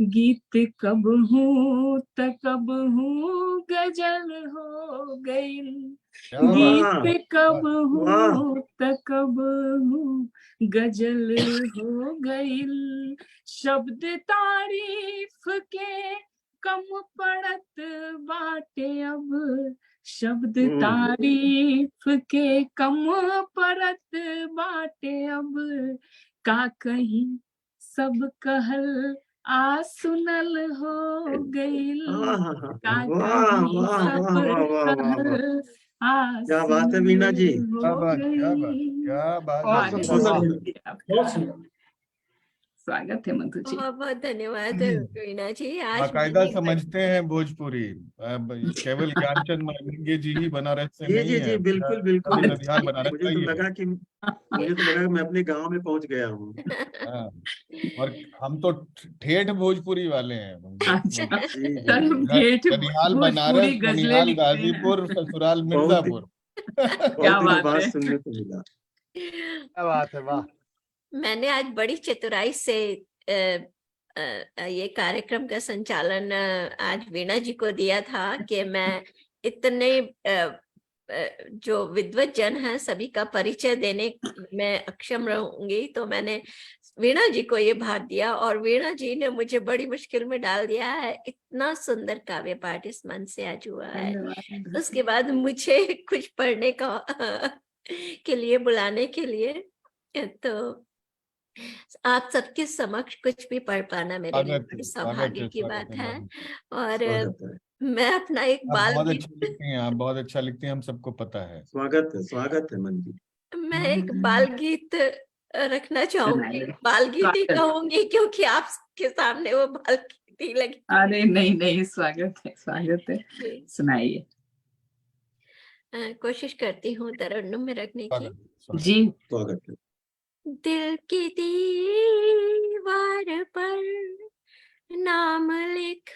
गीत कब हूँ त कब हूँ गजल हो गईल, वाह गीत कब वाह हूँ त कब हूँ गजल हो गईल, शब्द तारीफ के कम पड़त बाटे अब, शब्द तारीफ के कम पड़त बाटे अब, का कहीं सब कहल आ सुनल हो गईल, का वाह कहीं वाह सब वाह वाह वाह वाह वाह कहल आ क्या बात है वीणा जी, सुनल क्या हो बात, क्या बात, गईल। क्या बात और है। बहुत बहुत सुंदर, सुंदर। बहुत सुंदर। स्वागत है मधु जी। बहुत बहुत धन्यवाद वीणा जी। आज बाकायदा मैंने समझते हैं भोजपुरी। अब केवल ज्ञानचंद मरंगे जी ही बनारस से जी नहीं जी है, जी बिल्कुल बिल्कुल। सभी नदियाल बनारस मुझे का तो ही है। लगा कि मैं अपने गांव में पहुंच गया हूँ। हाँ, और हम तो ठेठ भोजपुरी वाले हैं। अच्छा, जी जी सर हम जी ठेठ ननिहाल भोजपुरी बनारस, गजलें ननिहाल लिखते हैं। गाजीपुर, ससुराल बहुत मिर्जापुर। क्या बहुत दिनों बात बाद है। सुनने को मिला। क्या बात है, वाह। मैंने आज बड़ी चतुराई से ये कार्यक्रम का संचालन आज वीणा जी को दिया था कि मैं इतने जो विद्वत जन हैं सभी का परिचय देने में अक्षम रहूंगी, तो मैंने वीणा जी को ये भार दिया और वीणा जी ने मुझे बड़ी मुश्किल में डाल दिया है। इतना सुंदर काव्य पाठ इस मन से आज हुआ है। धन्यवाद। उसके बाद मुझे कुछ पढ़ने का के लिए बुलाने के लिए, तो आप सबके समक्ष कुछ भी पढ़ पाना मेरे लिए स्वागत है, बड़ी स्वागत सौभाग्य है, की स्वागत बात है है। मैम। और स्वागत है, मैं अपना एक आप बाल बहुत गीत, अच्छा लिखती हैं, आप बहुत अच्छा लिखती हैं, हम सबको पता है। स्वागत है मन जी। मैं एक बाल गीत रखना चाहूंगी। बाल गीत ही कहूंगी क्योंकि आपके सामने वो बाल गीत ही लगी। अरे नहीं नहीं, स्वागत है, स्वागत है, सुनाइए। कोशिश करती हूँ तरन्नुम में रखने की। स्वागत, स्वागत। जी। स्वागत है। दिल की दीवार पर नाम लिख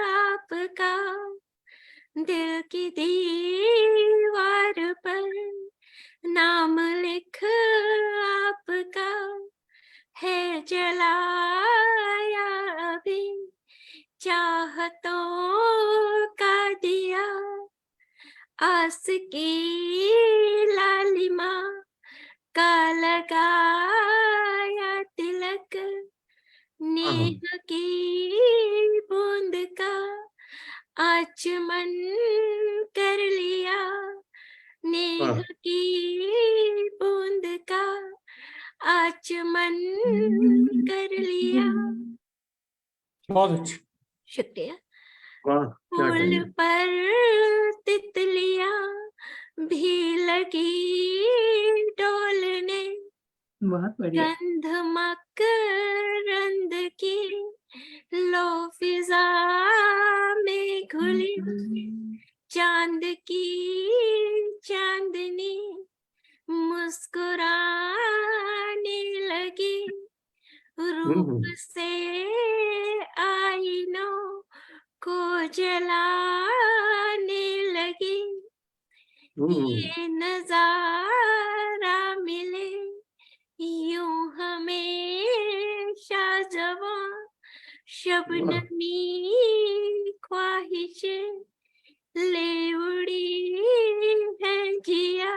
आपका, दिल की दीवार पर नाम लिख आपका, है जलाया अभी चाहतों का दिया, आस की लालिमा का लगाया तिलक, नेह की बूंद का आचमन कर लिया, नेह की बूंद का आचमन कर लिया। बहुत अच्छा। शुक्रिया। वाह क्या फूल कहना। पर तितलियां भी लगी डोलने, बहुत बढ़िया। गंध मकरंद की लो फिजा में घुली, चांद की चांदनी मुस्कुराने लगी, रूप से आईनों को जलाने लगी, ये नजारा मिले यूं हमेशा जवां, शबनमी ख्वाहिशें ले उड़ी है जिया,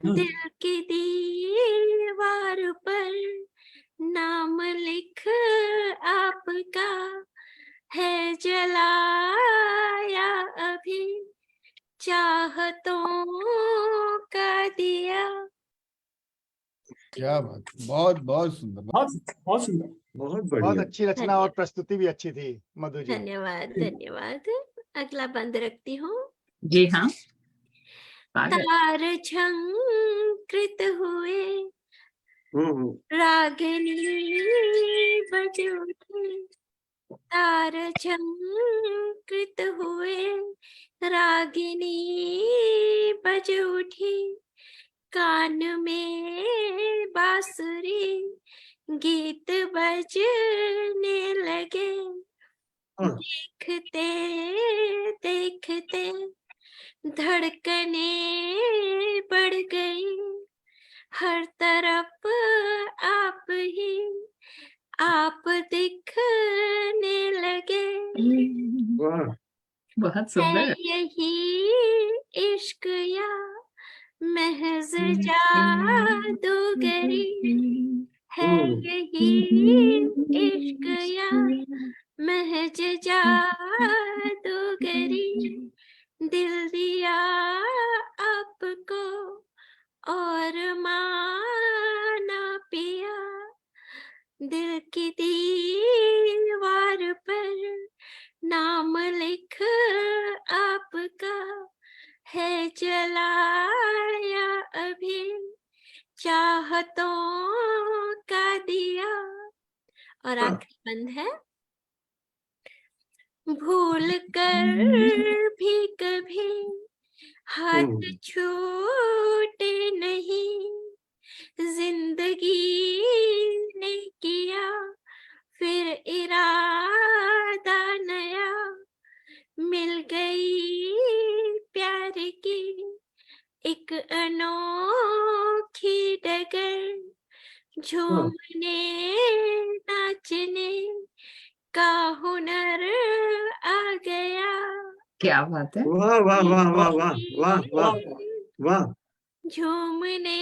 दिल की दीवार पर नाम लिख आपका, है जलाया अभी चाहतों का दिया। क्या बात, बहुत बहुत सुंदर। बहुत सुंदर। बहुत बहुत बढ़िया। अच्छी रचना और प्रस्तुति भी अच्छी थी मधु जी। धन्यवाद धन्यवाद। अगला बंद रखती हूँ। जी हाँ, स्वागत। तार झंकृत हुए रागिनी बज उठी, तार झंकृत हुए रागिनी बज उठी, कान में बांसुरी गीत बजने लगे, हाँ। देखते देखते धड़कने बढ़ गई, हर तरफ आप ही आप दिखने लगे। वाह बहुत है सुंदर। यही इश्क या महज जादूगरी, है यही इश्क या महज जादूगरी, दिल दिया आपको और माना पिया, दिल की दीवार पर नाम लिख आपका है जलाया अभी, चाहतों का दिया। और आखिरी बंद है, भूल कर भी कभी हाथ छूटे नहीं, जिंदगी ने किया फिर इरादा नया, मिल गई प्यार की एक अनोखी डगर, झूमने नाचने का हुनर आ गया। क्या बात है। वाह वाह वाह वाह वाह वाह वाह वाह। झूमने घूमने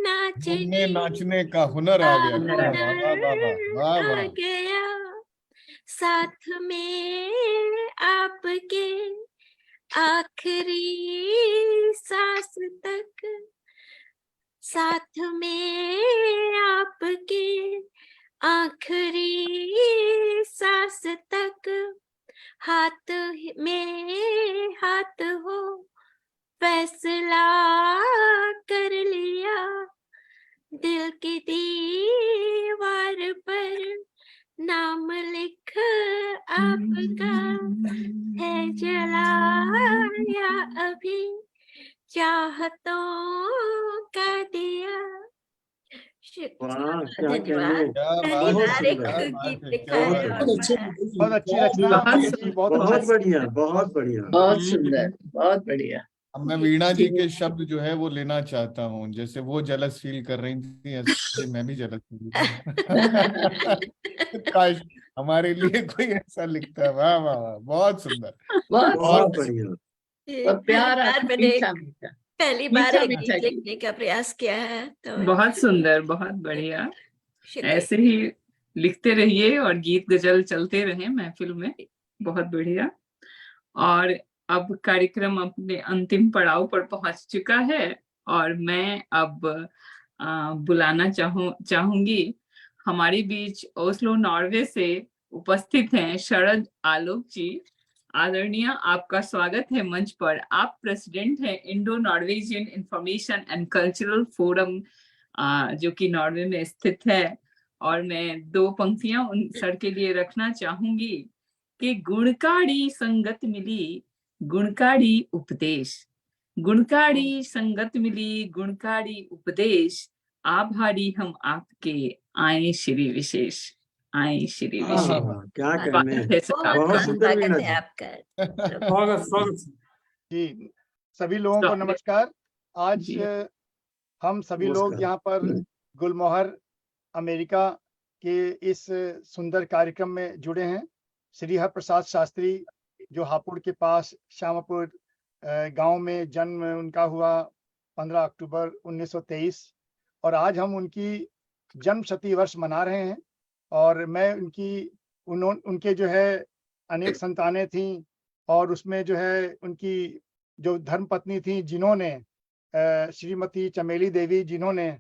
नाचने नाचने का हुनर आ गया। हुनर वाह वाह वाह वाह वाह आ वाह। गया, साथ में आपके आखिरी सांस तक, साथ में आपके आखिरी सांस तक, हाथ में हाथ हो फैसला कर लिया, दिल की दीवार पर नाम लिख आपका है जलाया अभी, चाहतों का दिया। वाह क्या धन्यवाद। कहने। क्या पहली बात बार है, एक क्या गीत बात है, लिखा क्या है बात और है। बहुत अच्छी रचना बहुत मंगेश जी, बहुत बहुत अच्छा। बढ़िया बहुत बढ़िया। बहुत सुंदर, बहुत बढ़िया। अब मैं वीणा जी के शब्द जो है वो लेना चाहता हूँ। जैसे वो जलस फील कर रही थी, ऐसे मैं भी जलस फील काश हमारे लिए कोई ऐसा लिखता। वाह वाह वाह, बहुत सुंदर। बहुत बहुत सुंदर। बढ़िया। ये और प्यार पहली बार मैंने मीठा मीठा पहली बार मीठा एक मीठा गीत गीत। लिखने का प्रयास किया है, तो बहुत सुंदर, बहुत बढ़िया। शुक्रिया। ऐसे ही लिखते रहिए और गीत गजल चलते रहे महफिल में। बहुत बढ़िया। और अब कार्यक्रम अपने अंतिम पड़ाव पर पहुंच चुका है और मैं अब बुलाना चाहूंगी हमारे बीच ओस्लो नॉर्वे से उपस्थित हैं शरद आलोक जी। आदरणीय, आपका स्वागत है मंच पर। आप प्रेसिडेंट हैं Indo Norwegian information and cultural forum, जो कि नॉर्वे में स्थित है। और मैं दो पंक्तियां उन सर के लिए रखना चाहूंगी कि गुणकारी संगत मिली गुणकारी उपदेश, गुणकारी संगत मिली गुणकारी उपदेश, आभारी हम आपके आए श्री विशेष, आए श्री विशेष। क्या कहने। स्वागत है सर बहुत बहुत आपका। सुंदर स्वागत वीणा है जी। आपका। स्वागत स्वागत। जी सभी लोगों को नमस्कार। आज जी। हम सभी नमस्कार। लोग यहाँ पर गुलमोहर अमेरिका के इस सुंदर कार्यक्रम में जुड़े हैं। श्री हरप्रसाद शास्त्री जो हापुड़ के पास श्यामापुर गांव में जन्म उनका हुआ 15 अक्टूबर 1923, और आज हम उनकी जन्म शती वर्ष मना रहे हैं। और मैं उनके जो है अनेक संतानें थीं, और उसमें जो है उनकी जो धर्मपत्नी थी जिन्होंने श्रीमती चमेली देवी, जिन्होंने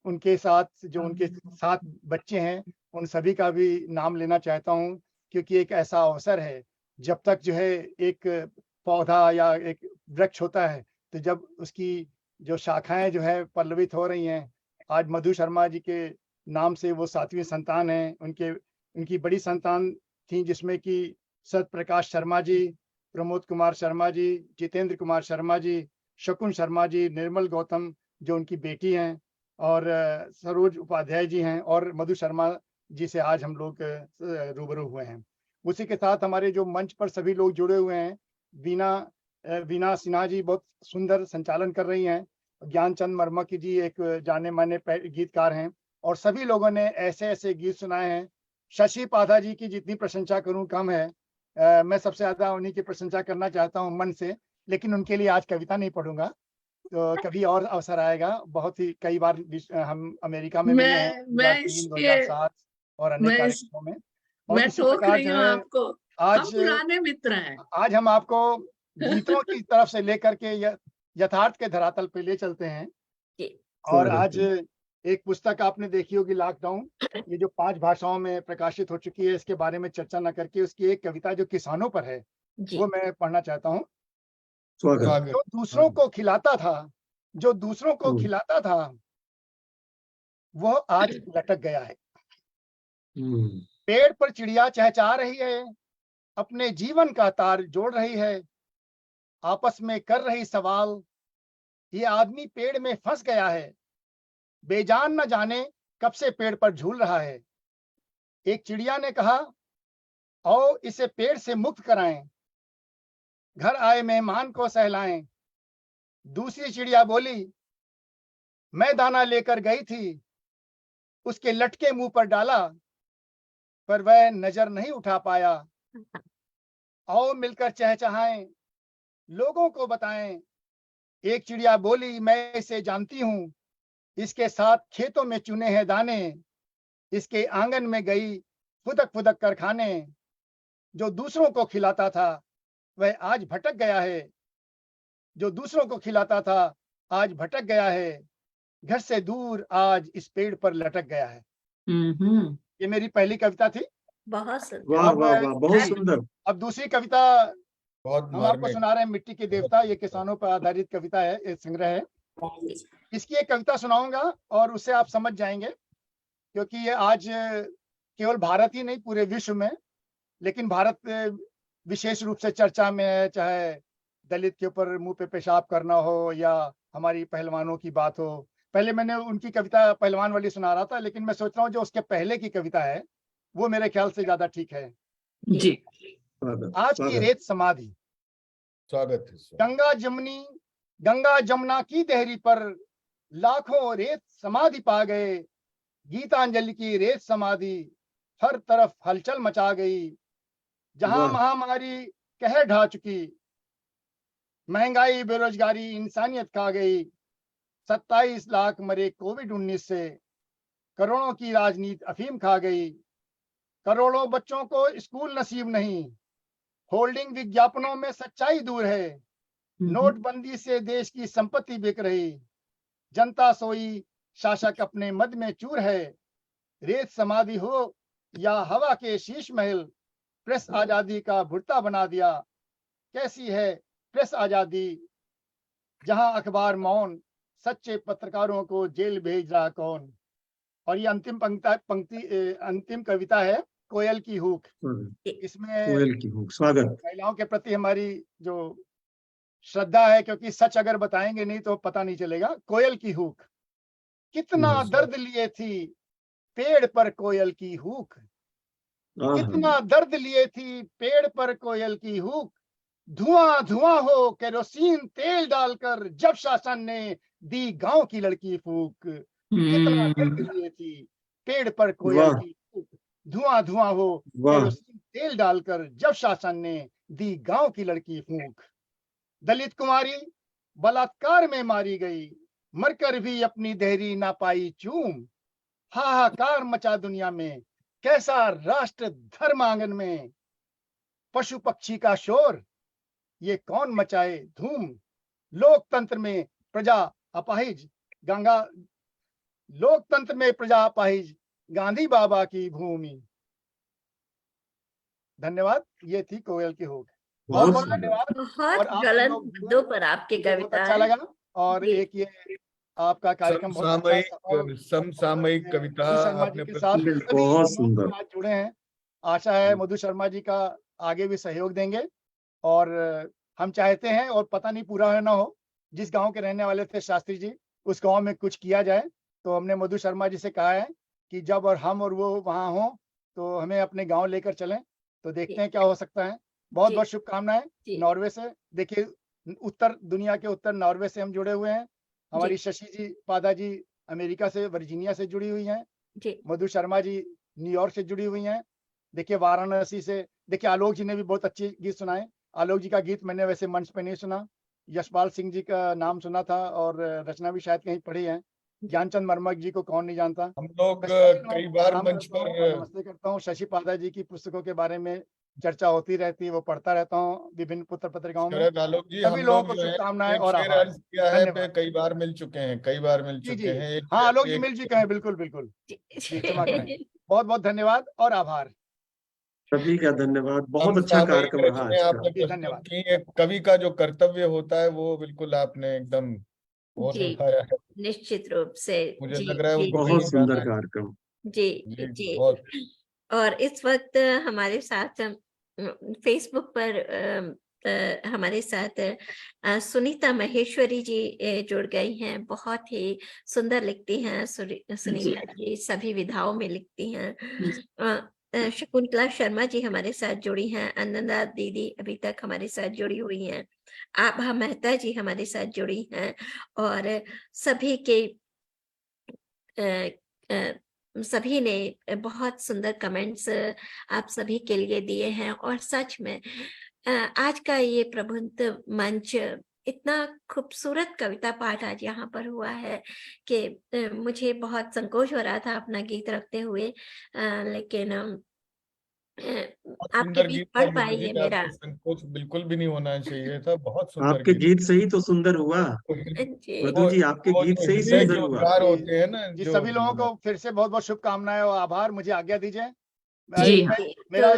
उनके साथ जो उनके 7 बच्चे हैं, उन सभी का भी नाम लेना चाहता हूं, क्योंकि एक ऐसा अवसर है जब तक जो है एक पौधा या एक वृक्ष होता है तो जब उसकी जो शाखाएं जो है पल्लवित हो रही हैं। आज मधु शर्मा जी के नाम से वो 7वीं संतान है। उनकी बड़ी संतान थी जिसमें कि सत्यप्रकाश शर्मा जी, प्रमोद कुमार शर्मा जी, जितेंद्र कुमार शर्मा जी, शकुन शर्मा जी, निर्मल गौतम जो उनकी बेटी हैं, और सरोज उपाध्याय जी हैं और मधु शर्मा जी से आज हम लोग रूबरू हुए हैं। उसी के साथ हमारे जो मंच पर सभी लोग जुड़े हुए हैं, वीना सिन्हा जी बहुत सुंदर संचालन कर रही हैं, ज्ञानचंद मर्मकी जी एक जाने माने गीतकार हैं और सभी लोगों ने ऐसे ऐसे गीत सुनाए हैं। शशि पाधा जी की जितनी प्रशंसा करूं कम है। मैं सबसे ज्यादा उन्हीं की प्रशंसा करना चाहता हूं मन से, लेकिन उनके लिए आज कविता नहीं पढ़ूंगा, तो कभी और अवसर आएगा। बहुत ही कई बार हम अमेरिका में मिले हैं 2003, 2007 और अन्य कार्यक्रमों में। और मैं इसी टोक प्रकार रही जो हूँ है आपको, आज हम पुराने मित्र हैं। आज हम आपको गीतों की तरफ से लेकर के यथार्थ के धरातल पे ले चलते हैं। और आज एक पुस्तक आपने देखी होगी, लॉकडाउन, ये जो 5 भाषाओं में प्रकाशित हो चुकी है, इसके बारे में चर्चा न करके उसकी एक कविता जो किसानों पर है वो मैं पढ़ना चाहता हूँ। जो दूसरों को खिलाता था, जो दूसरों को खिलाता था, वह आज लटक गया है। पेड़ पर चिड़िया चहचहा रही है, अपने जीवन का तार जोड़ रही है, आपस में कर रही सवाल, ये आदमी पेड़ में फंस गया है, बेजान न जाने कब से पेड़ पर झूल रहा है। एक चिड़िया ने कहा, आओ इसे पेड़ से मुक्त कराएं, घर आए मेहमान को सहलाएं। दूसरी चिड़िया बोली, मैं दाना लेकर गई थी, उसके लटके मुंह पर डाला, पर वह नजर नहीं उठा पाया। आओ मिलकर चहचहाएं, लोगों को बताएं। एक चिड़िया बोली, मैं इसे जानती हूँ, इसके साथ खेतों में चुने हैं दाने, इसके आंगन में गई फुदक फुदक कर खाने। जो दूसरों को खिलाता था वह आज भटक गया है, जो दूसरों को खिलाता था आज भटक गया है, घर से दूर आज इस पेड़ पर लटक गया है। ये मेरी पहली कविता थी। बहुत सुंदर। वाह वाह वाह, बहुत सुंदर। अब दूसरी कविता बहुत हम आपको सुना रहे हैं, मिट्टी के देवता। ये किसानों पर आधारित कविता है, एक संग्रह है। इसकी एक कविता सुनाऊंगा और उससे आप समझ जाएंगे, क्योंकि ये आज केवल भारत ही नहीं पूरे विश्व में, लेकिन भारत विशेष रूप से चर्चा में है, चाहे दलित के ऊपर मुंह पे पेशाब करना हो या हमारी पहलवानों की बात हो। पहले मैंने उनकी कविता पहलवान वाली सुना रहा था, लेकिन मैं सोच रहा हूँ जो उसके पहले की कविता है वो मेरे ख्याल से ज्यादा ठीक है जी। आज की रेत समाधि। स्वागत है। गंगा जमुना की देहरी पर लाखों रेत समाधि पा गए। गीतांजलि की रेत समाधि हर तरफ हलचल मचा गई। जहां महामारी कहर ढा चुकी, महंगाई बेरोजगारी इंसानियत खा गई। 27 लाख मरे कोविड-19 से, करोड़ों की राजनीति अफीम खा गई। करोड़ों बच्चों को स्कूल नसीब नहीं, होल्डिंग विज्ञापनों में सच्चाई दूर है। नोटबंदी से देश की संपत्ति बिक रही, जनता सोई शासक अपने मद में चूर है। रेत समाधि हो या हवा के शीश महल, प्रेस आजादी का भुट्टा बना दिया। कैसी है प्रेस आजादी, जहां अखबार मौन, सच्चे पत्रकारों को जेल भेज रहा कौन। और ये अंतिम कविता है, कोयल की हूक। इसमें कोयल की हूक, स्वागत। महिलाओं के प्रति हमारी जो श्रद्धा है, क्योंकि सच अगर बताएंगे नहीं तो पता नहीं चलेगा। कोयल की हूक, कितना दर्द लिए थी पेड़ पर कोयल की हूक, कितना दर्द लिए थी पेड़ पर कोयल की हूक। धुआं धुआं हो केरोसिन तेल डालकर जब शासन ने दी गांव की लड़की फूक। कितना दर्द लिए थी पेड़ पर कोयल की हूक, धुआं धुआं हो केरोसिन तेल डालकर जब शासन ने दी गांव की लड़की फूक। दलित कुमारी बलात्कार में मारी गई, मरकर भी अपनी देहरी ना पाई चूम। हाहाकार मचा दुनिया में, कैसा राष्ट्र धर्म आंगन में। पशु पक्षी का शोर, ये कौन मचाए धूम। लोकतंत्र में प्रजा अपाहिज, लोकतंत्र में प्रजा अपाहिज, गांधी बाबा की भूमि। धन्यवाद। ये थी कोयल की हूक। बहुत धन्यवाद। बहुत गलत मुद्दों पर आपकी कविता अच्छा लगा। और एक ये आपका कार्यक्रम समसामयिक कविता आपने के साथ बहुत सुंदर जुड़े हैं। आशा है मधु शर्मा जी का आगे भी सहयोग देंगे। और हम चाहते हैं, और पता नहीं पूरा है ना हो, जिस गांव के रहने वाले थे शास्त्री जी, उस गांव में कुछ किया जाए। तो हमने मधु शर्मा जी से कहा है कि जब और हम और वो वहाँ हों तो हमें अपने गांव लेकर चलें, तो देखते हैं क्या हो सकता है। बहुत बहुत शुभकामनाएं नॉर्वे से। देखिए उत्तर दुनिया के उत्तर नॉर्वे से हम जुड़े हुए हैं। हमारी शशि जी पादा जी अमेरिका से वर्जीनिया से जुड़ी हुई हैं। मधु शर्मा जी न्यूयॉर्क से जुड़ी हुई हैं। देखिए वाराणसी से, देखिए आलोक जी ने भी बहुत अच्छे गीत सुनाए। आलोक जी का गीत मैंने वैसे मंच पे नहीं सुना, यशपाल सिंह जी का नाम सुना था और रचना भी शायद कहीं पढ़ी है। ज्ञानचंद मर्मक जी को कौन नहीं जानता। हम लोग कई बार मंच पर नमस्ते करता हूँ। शशि पादा जी की पुस्तकों के बारे में चर्चा होती रहती है, वो पढ़ता रहता हूँ विभिन्न पत्र पत्रिकाओं में। आलोक जी, सभी लोगों को शुभकामनाएं और आभार। धन्यवाद। कई बार मिल चुके हैं, हाँ आलोक जी मिल चुके हैं, बिल्कुल बिल्कुल जी, क्षमा करें। बहुत बहुत धन्यवाद और आभार। सभी का धन्यवाद। बहुत अच्छा कार्यक्रम रहा आज का। आपने धन्यवाद। कवि का जो कर्तव्य होता है वो बिल्कुल आपने एकदम बहुत निभाया है। निश्चित रूप से मुझे लग रहा है बहुत सुंदर कार्यक्रम। जी। और इस वक्त हमारे साथ फेसबुक पर हमारे साथ सुनीता महेश्वरी जी जुड़ गई हैं। बहुत ही सुंदर लिखती हैं सुनीता जी, सभी विधाओं में लिखती हैं। शकुंतला शर्मा जी हमारे साथ जुड़ी हैं। अनंदा दीदी अभी तक हमारे साथ जुड़ी हुई हैं। आभा मेहता जी हमारे साथ जुड़ी हैं। और सभी के सभी ने बहुत सुंदर कमेंट्स आप सभी के लिए दिए हैं। और सच में आज का ये प्रबुद्ध मंच, इतना खूबसूरत कविता पाठ आज यहाँ पर हुआ है कि मुझे बहुत संकोच हो रहा था अपना गीत रखते हुए, लेकिन आपके गीत पढ़ पाई ये मेरा संकोच बिल्कुल भी नहीं होना चाहिए था। बहुत सुंदर आपके गीत से ही तो सुंदर हुआ मधु जी, आपके गीत से ही सुंदर हुआ। होते हैं ना जी, सभी लोगों को फिर से बहुत बहुत शुभकामनाएं और आभार। मुझे आज्ञा दीजिए। मेरा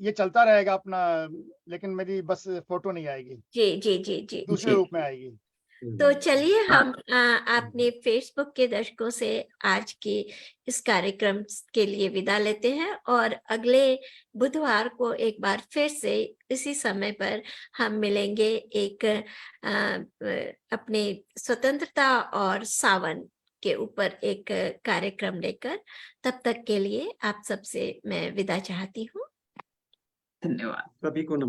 ये चलता रहेगा अपना, लेकिन मेरी बस फोटो नहीं आएगी। जी दूसरे रूप में आएगी। तो चलिए हम अपने फेसबुक के दर्शकों से आज की इस कार्यक्रम के लिए विदा लेते हैं और अगले बुधवार को एक बार फिर से इसी समय पर हम मिलेंगे एक अपने स्वतंत्रता और सावन के ऊपर एक कार्यक्रम लेकर। तब तक के लिए आप सबसे मैं विदा चाहती हूँ। धन्यवाद। सभी को नमस्कार।